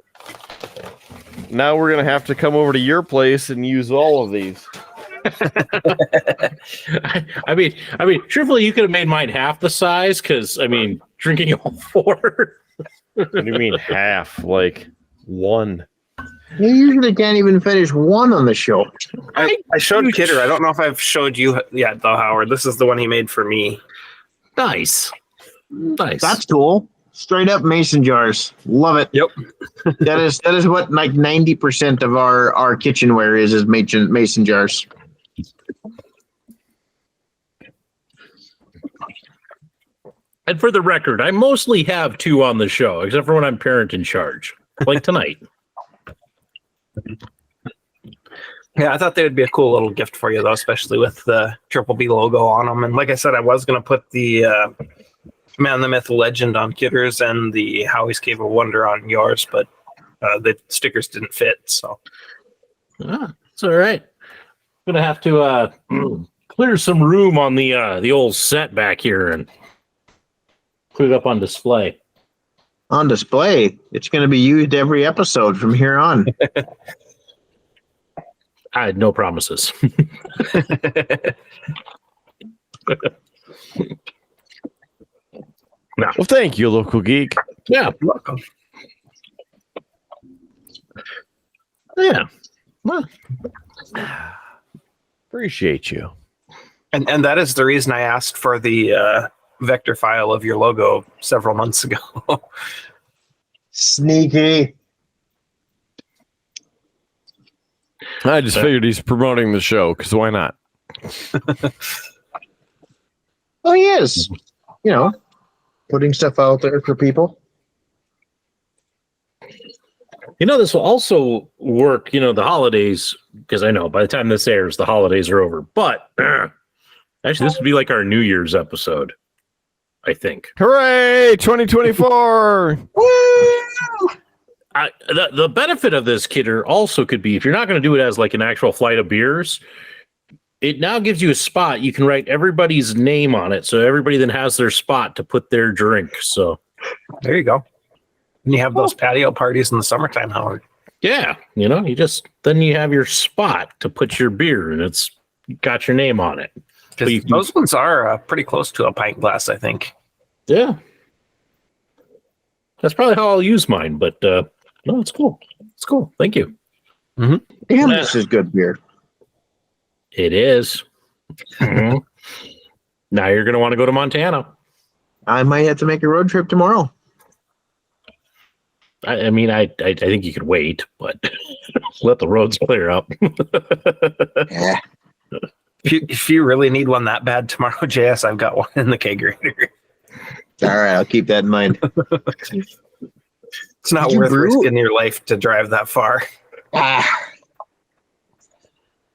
Now we're gonna have to come over to your place and use all of these. I mean, truthfully, you could have made mine half the size because, I mean, drinking all 4. What do you mean half? Like 1? You usually can't even finish one on the show. I showed Kidder. I don't know if I've showed you yet, though, Howard. This is the one he made for me. Nice. That's cool. Straight up mason jars. Love it. Yep. that is what like 90% of our kitchenware is mason jars. And for the record, I mostly have 2 on the show, except for when I'm parent in charge, like tonight. Yeah, I thought they would be a cool little gift for you, though, especially with the Triple B logo on them. And like I said, I was going to put the Man, the Myth, Legend on Kidder's and the Howie's Cave of Wonder on yours, but the stickers didn't fit. So it's all right. I'm gonna have to clear some room on the old set back here and put it up on display. On display, it's going to be used every episode from here on. I had no promises. No. Well, thank you, Local Geek. Yeah, welcome. Yeah. Well, Appreciate you. And that is the reason I asked for the vector file of your logo several months ago. Sneaky. I just figured he's promoting the show, because why not? Oh, he is. You know, putting stuff out there for people. you know, this will also work, you know, the holidays, because I know by the time this airs, the holidays are over. But actually, this would be like our New Year's episode, I think. Hooray! 2024! The benefit of this, Kidder, also could be if you're not going to do it as like an actual flight of beers, it now gives you a spot. You can write everybody's name on it, so everybody then has their spot to put their drink. So there you go. And you have those patio parties in the summertime, Howard. Yeah, you know, then you have your spot to put your beer, and it's got your name on it. Those ones are pretty close to a pint glass, I think. Yeah. That's probably how I'll use mine, but no, it's cool. It's cool. Thank you. Damn, this is good beer. It is. Mhm. Now you're going to want to go to Montana. I might have to make a road trip tomorrow. I mean, I think you could wait, but let the roads clear up. Yeah. If you really need one that bad tomorrow, JS, I've got one in the kegerator. All right, I'll keep that in mind. It's not worth risking your life to drive that far.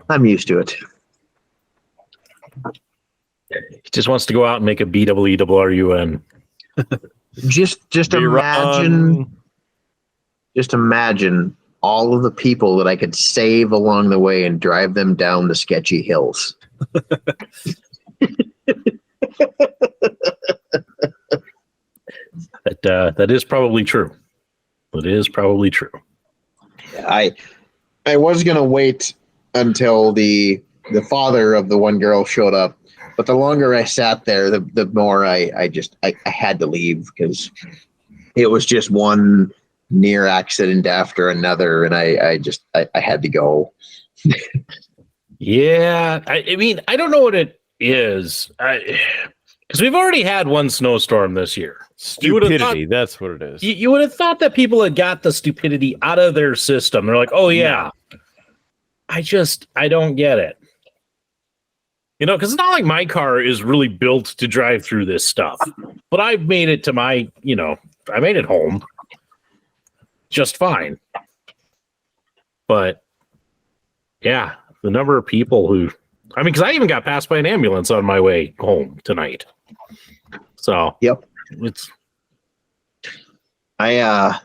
I'm used to it. He just wants to go out and make a BWEWRUN. Just imagine all of the people that I could save along the way and drive them down the sketchy hills. That is probably true. That is probably true. I was gonna wait until the father of the one girl showed up, but the longer I sat there, the more I had to leave because it was just one near accident after another, and I had to go. Yeah, I mean, I don't know what it is, because we've already had one snowstorm this year. Stupidity, that's what it is. You would have thought that people had got the stupidity out of their system. They're like, oh yeah. I don't get it. You know, because it's not like my car is really built to drive through this stuff. But I've made it to I made it home just fine. But yeah, the number of people because I even got passed by an ambulance on my way home tonight. So yep. I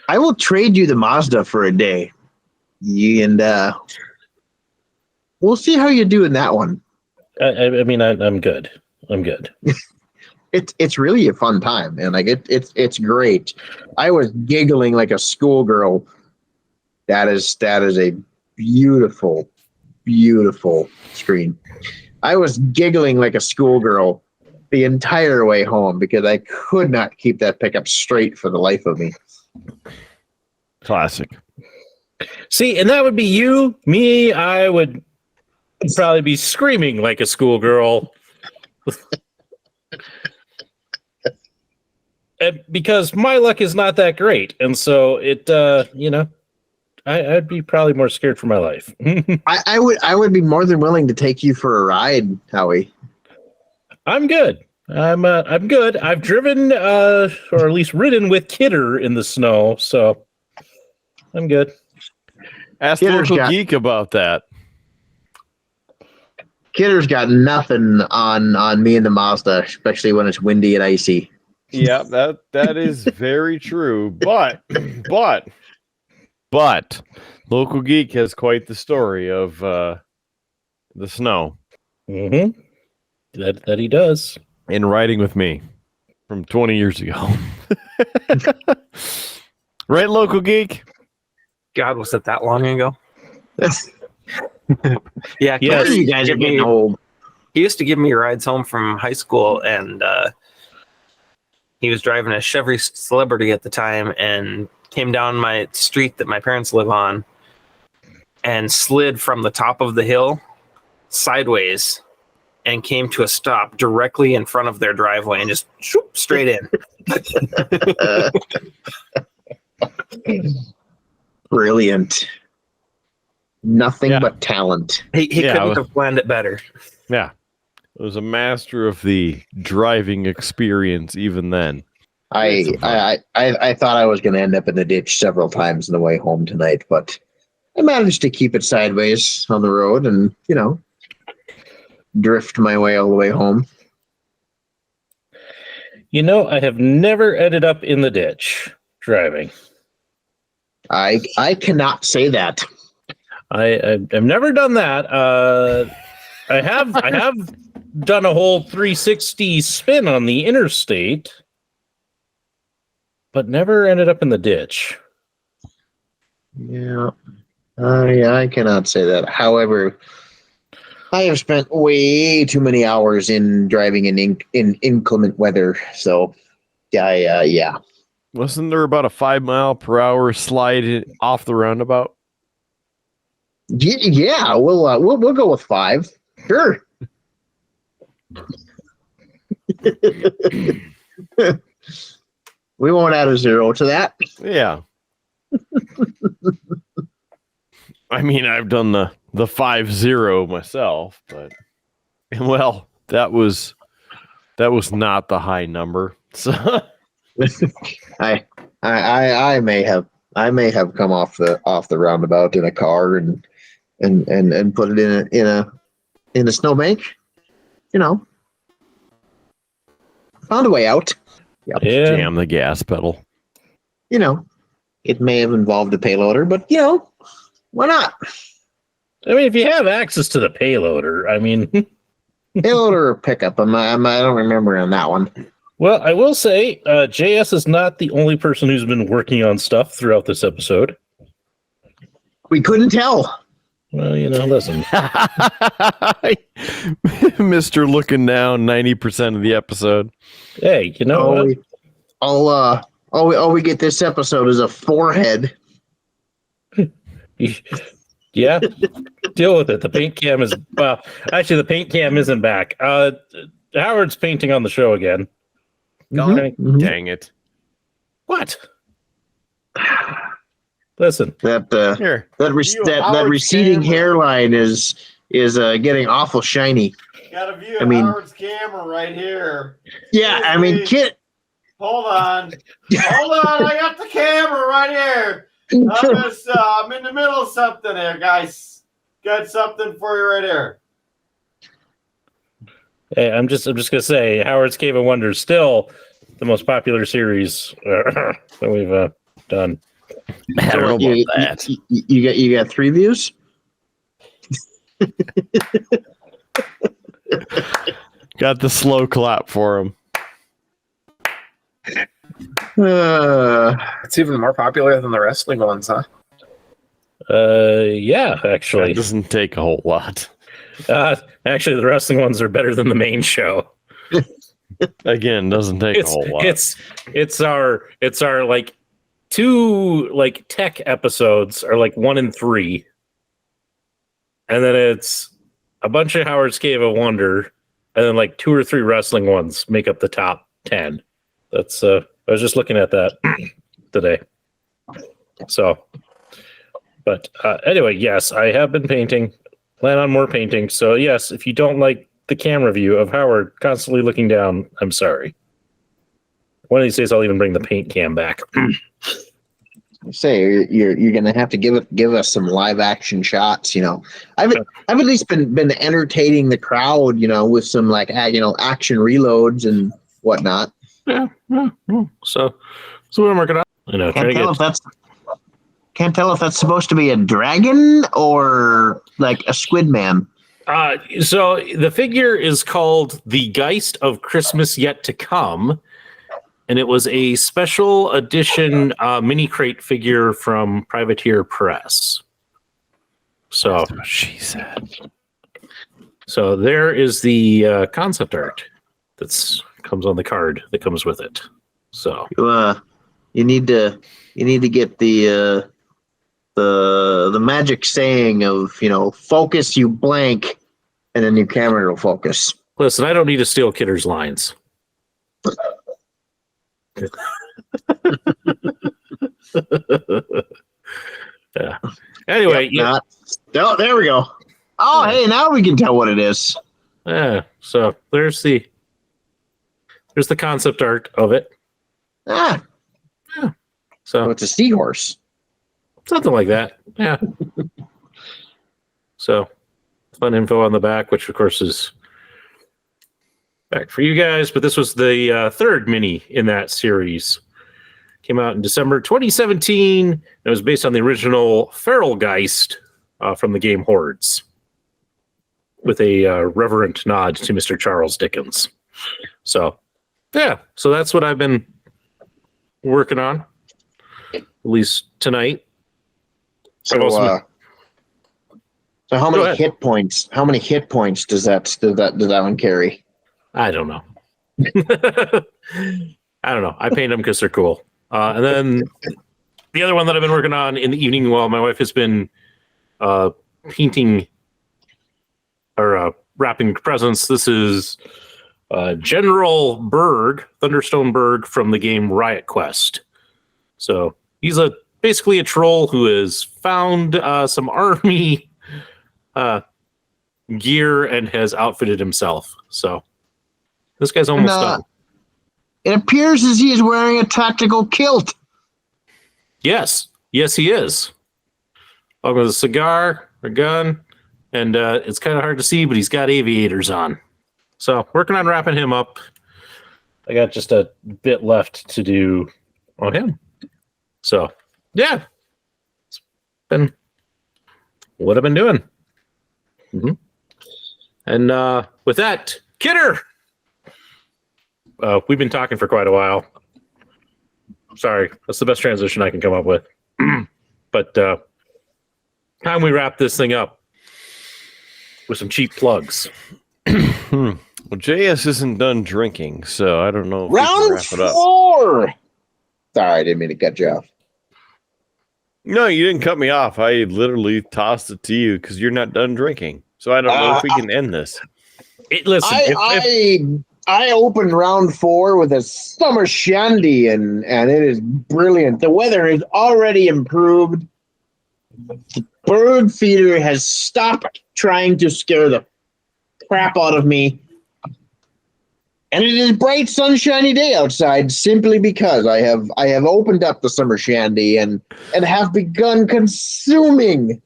will trade you the Mazda for a day. And we'll see how you do in that one. I mean, I'm good. I'm good. It's really a fun time, and like it's great. I was giggling like a schoolgirl. That is a beautiful, beautiful screen. I was giggling like a schoolgirl the entire way home because I could not keep that pickup straight for the life of me. Classic. See, and that would be you. Me, I would probably be screaming like a schoolgirl. Because my luck is not that great. And so I'd be probably more scared for my life. I would be more than willing to take you for a ride, Howie. I'm good. I'm good. I've driven or at least ridden with Kidder in the snow, so I'm good. Ask LcL Geek about that. Kidder's got nothing on me and the Mazda, especially when it's windy and icy. Yeah, that is very true. But LcL Geek has quite the story of the snow. Mm-hmm. That he does. In riding with me from 20 years ago. Right, LcL Geek? God, was it that long ago? Yeah, yes. You guys are getting old. He used to give me rides home from high school, and he was driving a Chevy Celebrity at the time and came down my street that my parents live on and slid from the top of the hill sideways and came to a stop directly in front of their driveway and just shoop, straight in. Brilliant. Nothing but talent. He couldn't have planned it better. Yeah. It was a master of the driving experience even then. I thought I was going to end up in the ditch several times on the way home tonight, but I managed to keep it sideways on the road and, drift my way all the way home. I have never ended up in the ditch driving. I cannot say that. I've never done that. I have done a whole 360 spin on the interstate, but never ended up in the ditch. Yeah, I cannot say that. However, I have spent way too many hours in driving in inclement weather. So, yeah. Wasn't there about a 5 mile per hour slide off the roundabout? Yeah. We'll go with 5. Sure. We won't add a 0 to that. Yeah. I mean, I've done the 5-0 myself, but well, that was not the high number. So I may have come off the roundabout in a car and put it in a snowbank. Found a way out. Yeah. jam the gas pedal. It may have involved a payloader, but why not? I mean, if you have access to the payloader, I mean, Payloader or pickup? I don't remember on that one. well, I will say, JS is not the only person who's been working on stuff throughout this episode. We couldn't tell. Well, listen. Mr. Looking Down 90% of the episode. Hey, you know what? All we get this episode is a forehead. Yeah, deal with it. The paint cam is actually the paint cam isn't back. Howard's painting on the show again. Mm-hmm. Dang it. What? Listen, Here. that receding hairline is getting awful shiny. Got a view of Howard's camera right here. Yeah, I mean, Kit. Hold on. I got the camera right here. I'm in the middle of something here, guys. Got something for you right here. hey, I'm just gonna say, Howard's Cave of Wonders still the most popular series that we've done. I don't know about that. You got 3 views. Got the slow clap for him. It's even more popular than the wrestling ones, huh? Yeah, actually, That doesn't take a whole lot. actually, the wrestling ones are better than the main show. Again, doesn't take a whole lot. It's our like 2 like tech episodes are like 1 and 3, and then it's a bunch of Howard's Cave of Wonder, and then like 2 or 3 wrestling ones make up the top 10. That's I was just looking at that today. So, but anyway, yes, I have been painting. Plan on more painting. So yes, if you don't like the camera view of Howard constantly looking down, I'm sorry. One of these days, I'll even bring the paint cam back. Say you're gonna have to give us some live action shots. I've at least been entertaining the crowd. With some like action reloads and whatnot. Yeah. So what I'm working on. Can't tell if that's supposed to be a dragon or like a squid man. So the figure is called The Geist of Christmas Yet to Come, and it was a special edition mini crate figure from Privateer Press. So That's what she said. So there is the concept art that's comes on the card that comes with it. So you need to get the magic saying of focus, you blank, and then your camera will focus. Listen, I don't need to steal Kidder's lines. Yeah. Anyway, Oh, there we go. Oh, hey, now we can tell what it is. Yeah. So there's the concept art of it. Ah. Yeah. So it's a seahorse. Something like that. Yeah. So fun info on the back, which of course is back for you guys. But this was the third mini in that series. Came out in December 2017. It was based on the original Feral Geist from the game Hordes, with a reverent nod to Mr. Charles Dickens. So, yeah. So that's what I've been working on, at least tonight. So So how Go many ahead. hit points? How many hit points does that one carry? I don't know. I don't know. I paint them because they're cool. And then the other one that I've been working on in the evening while my wife has been painting or wrapping presents. This is General Berg, Thunderstone Berg from the game Riot Quest. So he's basically a troll who has found some army gear and has outfitted himself. So this guy's almost done. It appears as he is wearing a tactical kilt. Yes, he is. Along with a cigar, a gun, and it's kind of hard to see, but he's got aviators on. So working on wrapping him up. I got just a bit left to do on him. So yeah, it's been what I've been doing. Mm-hmm. And with that, Kidder, we've been talking for quite a while. Sorry, that's the best transition I can come up with. But time we wrap this thing up with some cheap plugs. Well, JS isn't done drinking, so I don't know if we can Round wrap it up. 4. Sorry, I didn't mean to cut you off. No, you didn't cut me off. I literally tossed it to you because you're not done drinking. So I don't know if we can end this. Listen, I opened round 4 with a summer shandy, and it is brilliant. The weather has already improved. The bird feeder has stopped trying to scare the crap out of me. And it is a bright, sunshiny day outside simply because I have opened up the summer shandy and have begun consuming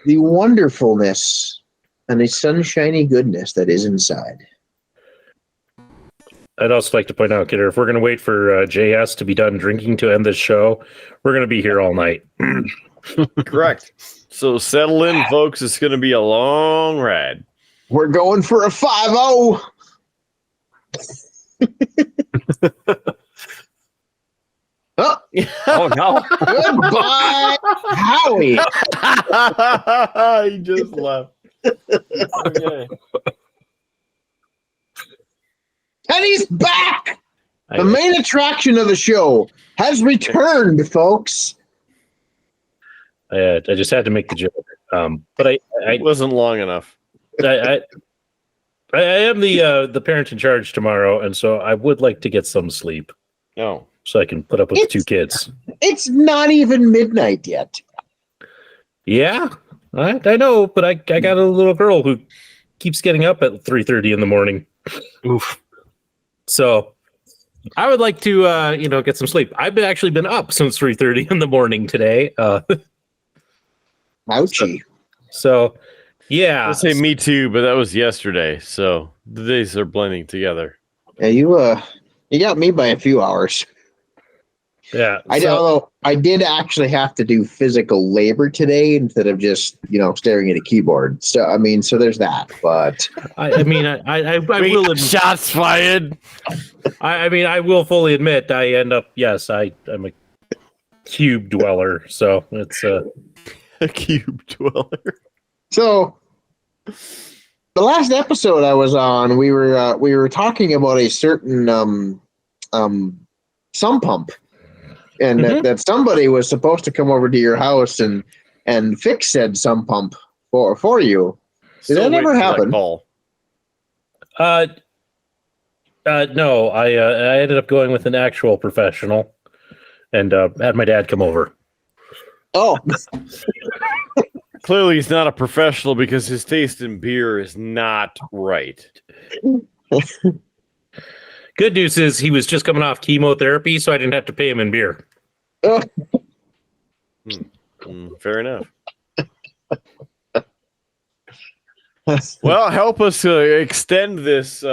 the wonderfulness and the sunshiny goodness that is inside. I'd also like to point out, Kidder, if we're going to wait for JS to be done drinking to end this show, we're going to be here all night. Correct. So settle in, folks. It's going to be a long ride. We're going for a 5-0. Oh, Oh no! goodbye, Howie. He just left. Okay. And he's back. The main attraction of the show has returned, folks. I just had to make the joke. But It wasn't long enough. I am the parent in charge tomorrow, and so I would like to get some sleep No. so I can put up with the 2 kids. It's not even midnight yet. Yeah, I know, but I got a little girl who keeps getting up at 3:30 in the morning. Oof. So I would like to get some sleep. I've actually been up since 3:30 in the morning today. Ouchie. So yeah. I'll say me too, but that was yesterday. So the days are blending together. Yeah, you got me by a few hours. Yeah. Although I did actually have to do physical labor today instead of just staring at a keyboard. So so there's that. But I will shots fired. I will fully admit I end up I'm a cube dweller, so it's a cube dweller. So the last episode I was on, we were talking about a certain sump pump, and that somebody was supposed to come over to your house and fix said sump pump for you. Did that ever happen? No, I ended up going with an actual professional and had my dad come over. Oh. Clearly he's not a professional because his taste in beer is not right. Good news is he was just coming off chemotherapy, so I didn't have to pay him in beer. Fair enough. Well, help us extend this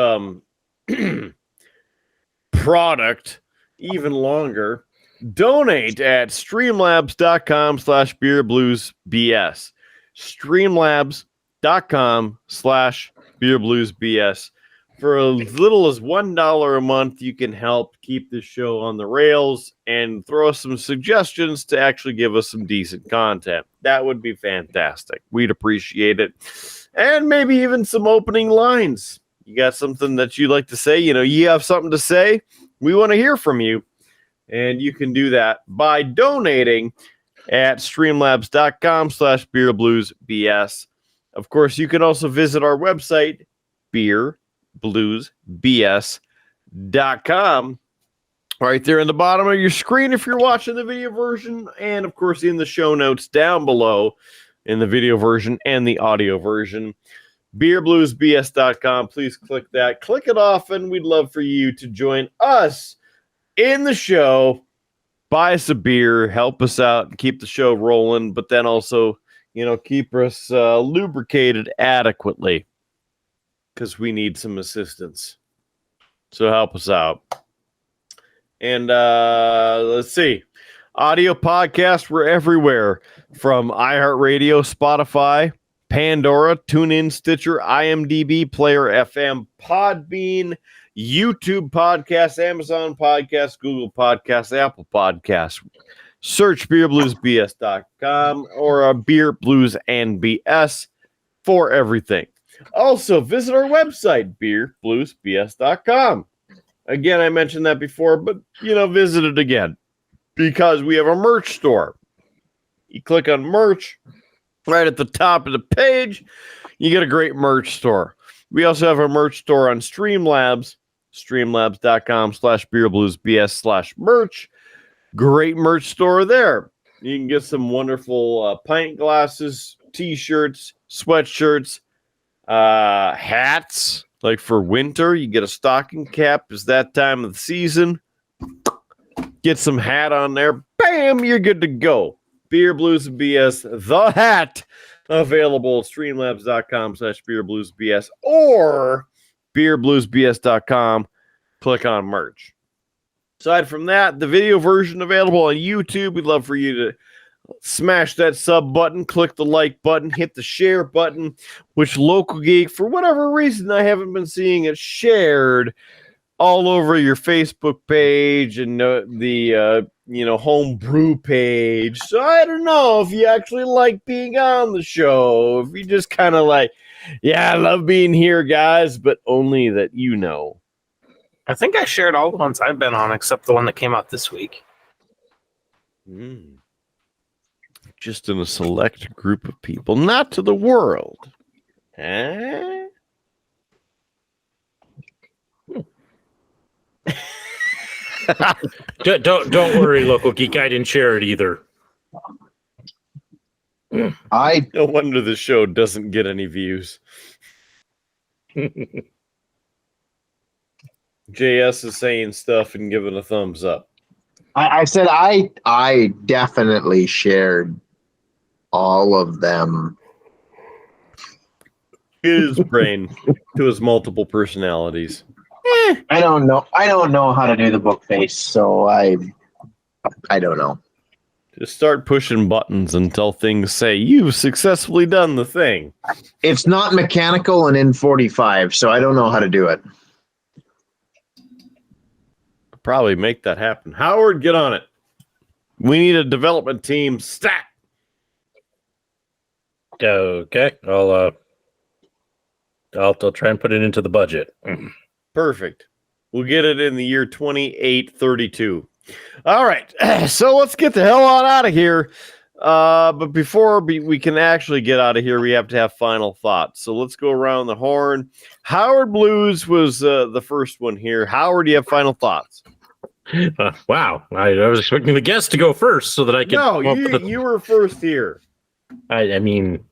product even longer. Donate at streamlabs.com/beerbluesbs. streamlabs.com/beerbluesbs. For as little as $1 a month, you can help keep this show on the rails and throw us some suggestions to actually give us some decent content. That would be fantastic. We'd appreciate it. And maybe even some opening lines. You got something that you'd like to say? You have something to say? We want to hear from you. And you can do that by donating at streamlabs.com/beerbluesbs. Of course, you can also visit our website, beerbluesbs.com. Right there in the bottom of your screen if you're watching the video version, and of course in the show notes down below in the video version and the audio version. beerbluesbs.com. Please click that. Click it often. We'd love for you to join us in the show. Buy us a beer, help us out, and keep the show rolling, but then also, keep us lubricated adequately, because we need some assistance. So help us out. And let's see. Audio podcast, we're everywhere. From iHeartRadio, Spotify, Pandora, TuneIn, Stitcher, IMDb, Player FM, Podbean, YouTube Podcasts, Amazon Podcasts, Google Podcasts, Apple Podcasts. Search beerbluesbs.com or Beer Blues and BS for everything. Also, visit our website, beerbluesbs.com. Again, I mentioned that before, but, visit it again because we have a merch store. You click on merch right at the top of the page, you get a great merch store. We also have a merch store on Streamlabs, streamlabs.com/beerbluesbs/merch. Great merch store there. You can get some wonderful pint glasses, t-shirts, sweatshirts, hats. Like for winter, you get a stocking cap. It's that time of the season. Get some hat on there. Bam, you're good to go. Beer Blues and BS, the hat, available at streamlabs.com/beerbluesbs or beerbluesbs.com. Click on merch. Aside from that, the video version available on YouTube. We'd love for you to smash that sub button, click the like button, hit the share button, which LcL Geek, for whatever reason, I haven't been seeing it shared all over your Facebook page and the home brew page. So I don't know if you actually like being on the show, if you just kind of like, yeah, I love being here, guys, but only that I think I shared all the ones I've been on except the one that came out this week. Just in a select group of people, not to the world. Huh? Don't worry, LcL Geek. I didn't share it either. No wonder the show doesn't get any views. JS is saying stuff and giving a thumbs up. I said I definitely shared all of them. His brain to his multiple personalities. I don't know how to do the book face, so I don't know. Just start pushing buttons until things say you've successfully done the thing. It's not mechanical and in 45, so I don't know how to do it. Probably make that happen. Howard, get on it. We need a development team stat. Okay, I'll try and put it into the budget. Perfect. We'll get it in the year 2832. All right, so let's get the hell on out of here. But before we can actually get out of here, we have to have final thoughts. So let's go around the horn. Howard Blues was the first one here. Howard, do you have final thoughts? Wow, I was expecting the guest to go first so that I could. No, you were first here. I mean,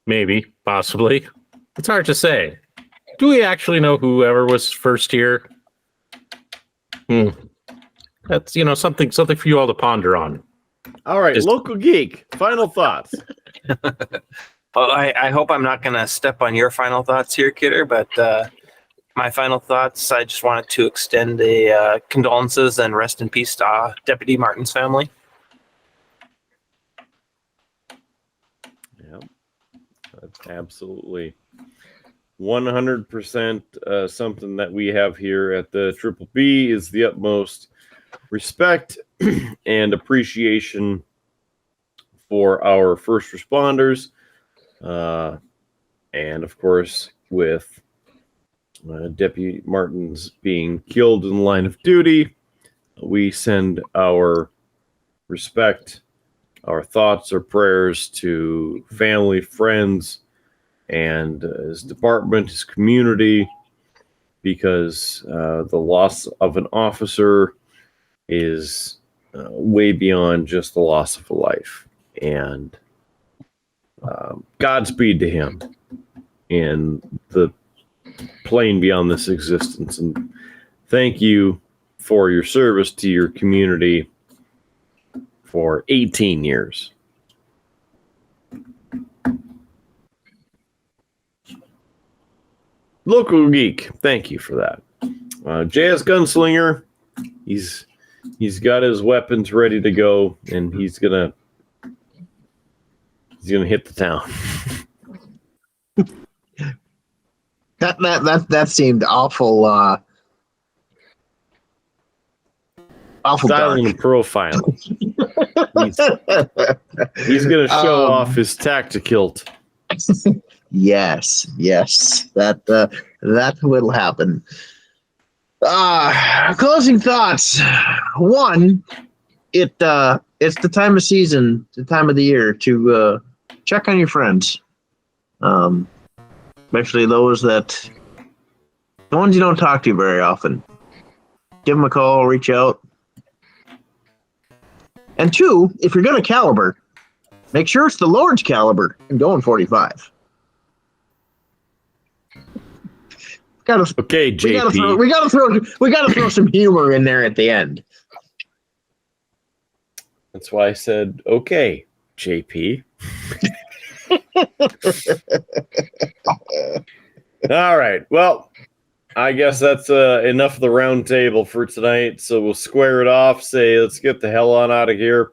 maybe, possibly. It's hard to say. Do we actually know whoever was first here? That's something for you all to ponder on. All right, LcL Geek, final thoughts. Well, I hope I'm not going to step on your final thoughts here, Kidder, but my final thoughts, I just wanted to extend a condolences and rest in peace to Deputy Martin's family. Yeah, that's absolutely 100% something that we have here at the Triple B is the utmost respect and appreciation for our first responders. And of course, with Deputy Martins being killed in the line of duty, we send our respect, our thoughts, our prayers to family, friends, and his department, his community, because the loss of an officer is way beyond just the loss of a life. And Godspeed to him in the plane beyond this existence. And thank you for your service to your community for 18 years. LcL Geek, thank you for that. J.S. Gunslinger, he's got his weapons ready to go, and he's gonna hit the town. That seemed awful. Awful Styling dark. and profiling. He's gonna show off his tactikilt. Yes, that will happen. Closing thoughts. One, it's the time of season, the time of the year to check on your friends, especially the ones you don't talk to very often. Give them a call, reach out. And two, if you're going to caliber, make sure it's the Lord's caliber and go in 45. Okay, JP. We gotta throw some humor in there at the end. That's why I said, okay, JP. All right. Well, I guess that's enough of the round table for tonight. So we'll square it off, say, let's get the hell on out of here.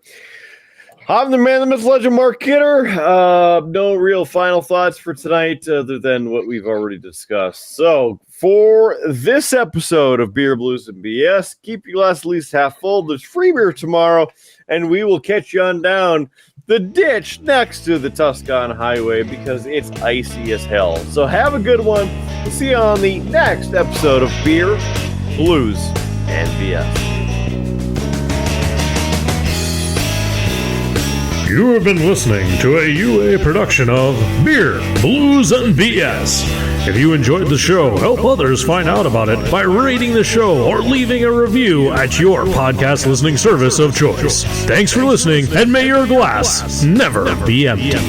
I'm the man, the myth, legend, Mark Kidder. No real final thoughts for tonight other than what we've already discussed. So for this episode of Beer, Blues, and BS, keep your glass at least half full. There's free beer tomorrow, and we will catch you on down the ditch next to the Tuscan Highway because it's icy as hell. So have a good one. We'll see you on the next episode of Beer, Blues, and BS. You have been listening to a UA production of Beer, Blues, and BS. If you enjoyed the show, help others find out about it by rating the show or leaving a review at your podcast listening service of choice. Thanks for listening, and may your glass never be empty.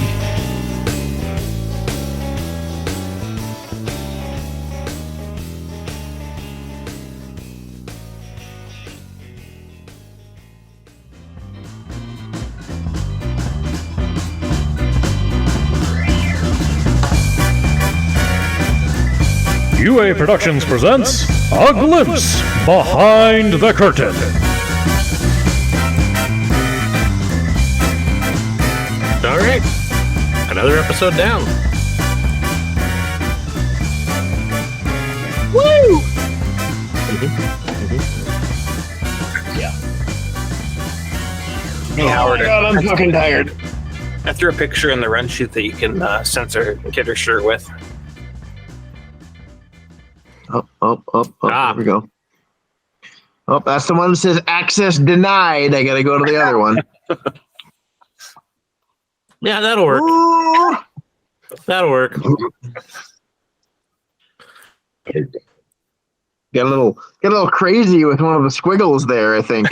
UA Productions presents A Glimpse Behind the Curtain. All right. Another episode down. Woo! Hey, Howard. God, I'm fucking tired. I threw a picture in the run sheet that you can censor Kidder's shirt with. There we go. Oh, that's the one that says access denied. I gotta go to the other one. Yeah, that'll work. Ooh. That'll work. Get a little crazy with one of the squiggles there, I think.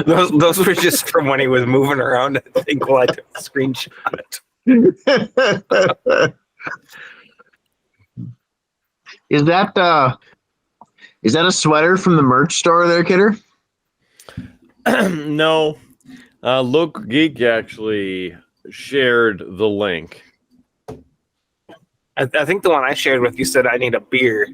those were just from when he was moving around, I think, while I took a screenshot. Is that a sweater from the merch store there, Kidder? No. LcL Geek actually shared the link. I think the one I shared with you said I need a beer.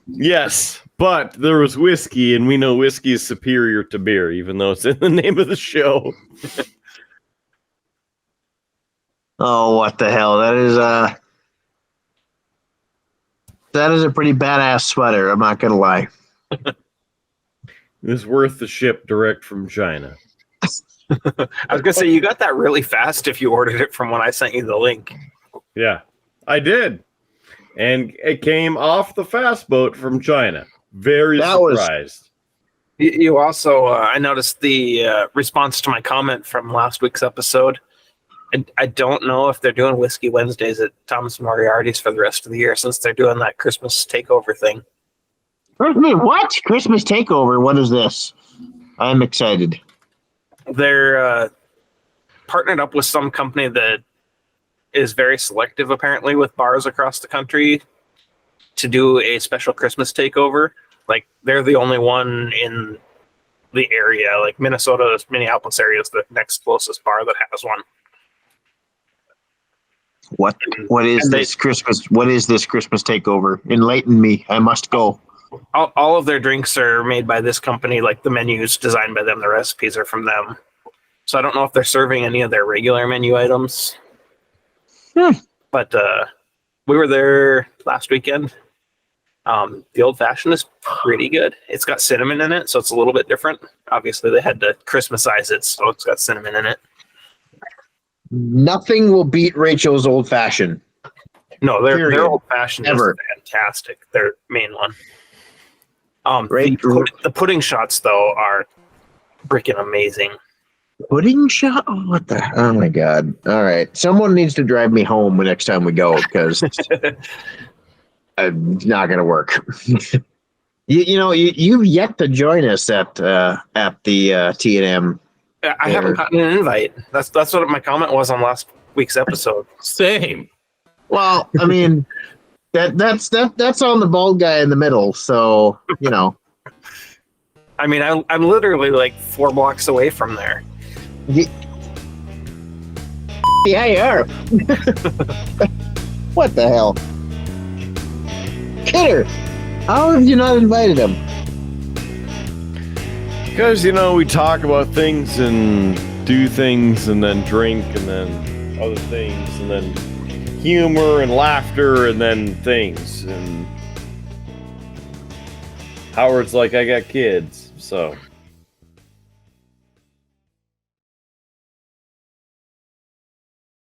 Yes, but there was whiskey, and we know whiskey is superior to beer, even though it's in the name of the show. Oh, what the hell? That is That is a pretty badass sweater. I'm not gonna lie. It's worth the ship direct from China. I was gonna say you got that really fast if you ordered it from when I sent you the link. Yeah, I did. And it came off the fast boat from China. Very surprised. You also, I noticed the response to my comment from last week's episode. I don't know if they're doing Whiskey Wednesdays at Thomas Moriarty's for the rest of the year since they're doing that Christmas takeover thing. What? Christmas takeover? What is this? I'm excited. They're partnered up with some company that is very selective, apparently, with bars across the country to do a special Christmas takeover. Like, they're the only one in the area. Like, Minneapolis area is the next closest bar that has one. What is this Christmas takeover? Enlighten me. I must go. All of their drinks are made by this company. Like, the menu's designed by them. The recipes are from them. So I don't know if they're serving any of their regular menu items. But we were there last weekend. The old fashioned is pretty good. It's got cinnamon in it, so it's a little bit different. Obviously, they had to Christmasize it, so it's got cinnamon in it. Nothing will beat Rachel's old fashioned. No, their old fashioned is Ever. fantastic. Their main one. The pudding shots though are freaking amazing. Pudding shot? Oh, what the? Oh my god! All right, someone needs to drive me home the next time we go because it's not gonna work. You've yet to join us at the T&M. I haven't gotten an invite. That's what my comment was on last week's episode. Same. Well, I mean, that's on the bald guy in the middle, so you know. I mean, I'm literally like 4 blocks away from there. Yeah, you are. What the hell? Kidder, how have you not invited him? Because, we talk about things and do things and then drink and then other things and then humor and laughter and then things. And Howard's like, I got kids, so...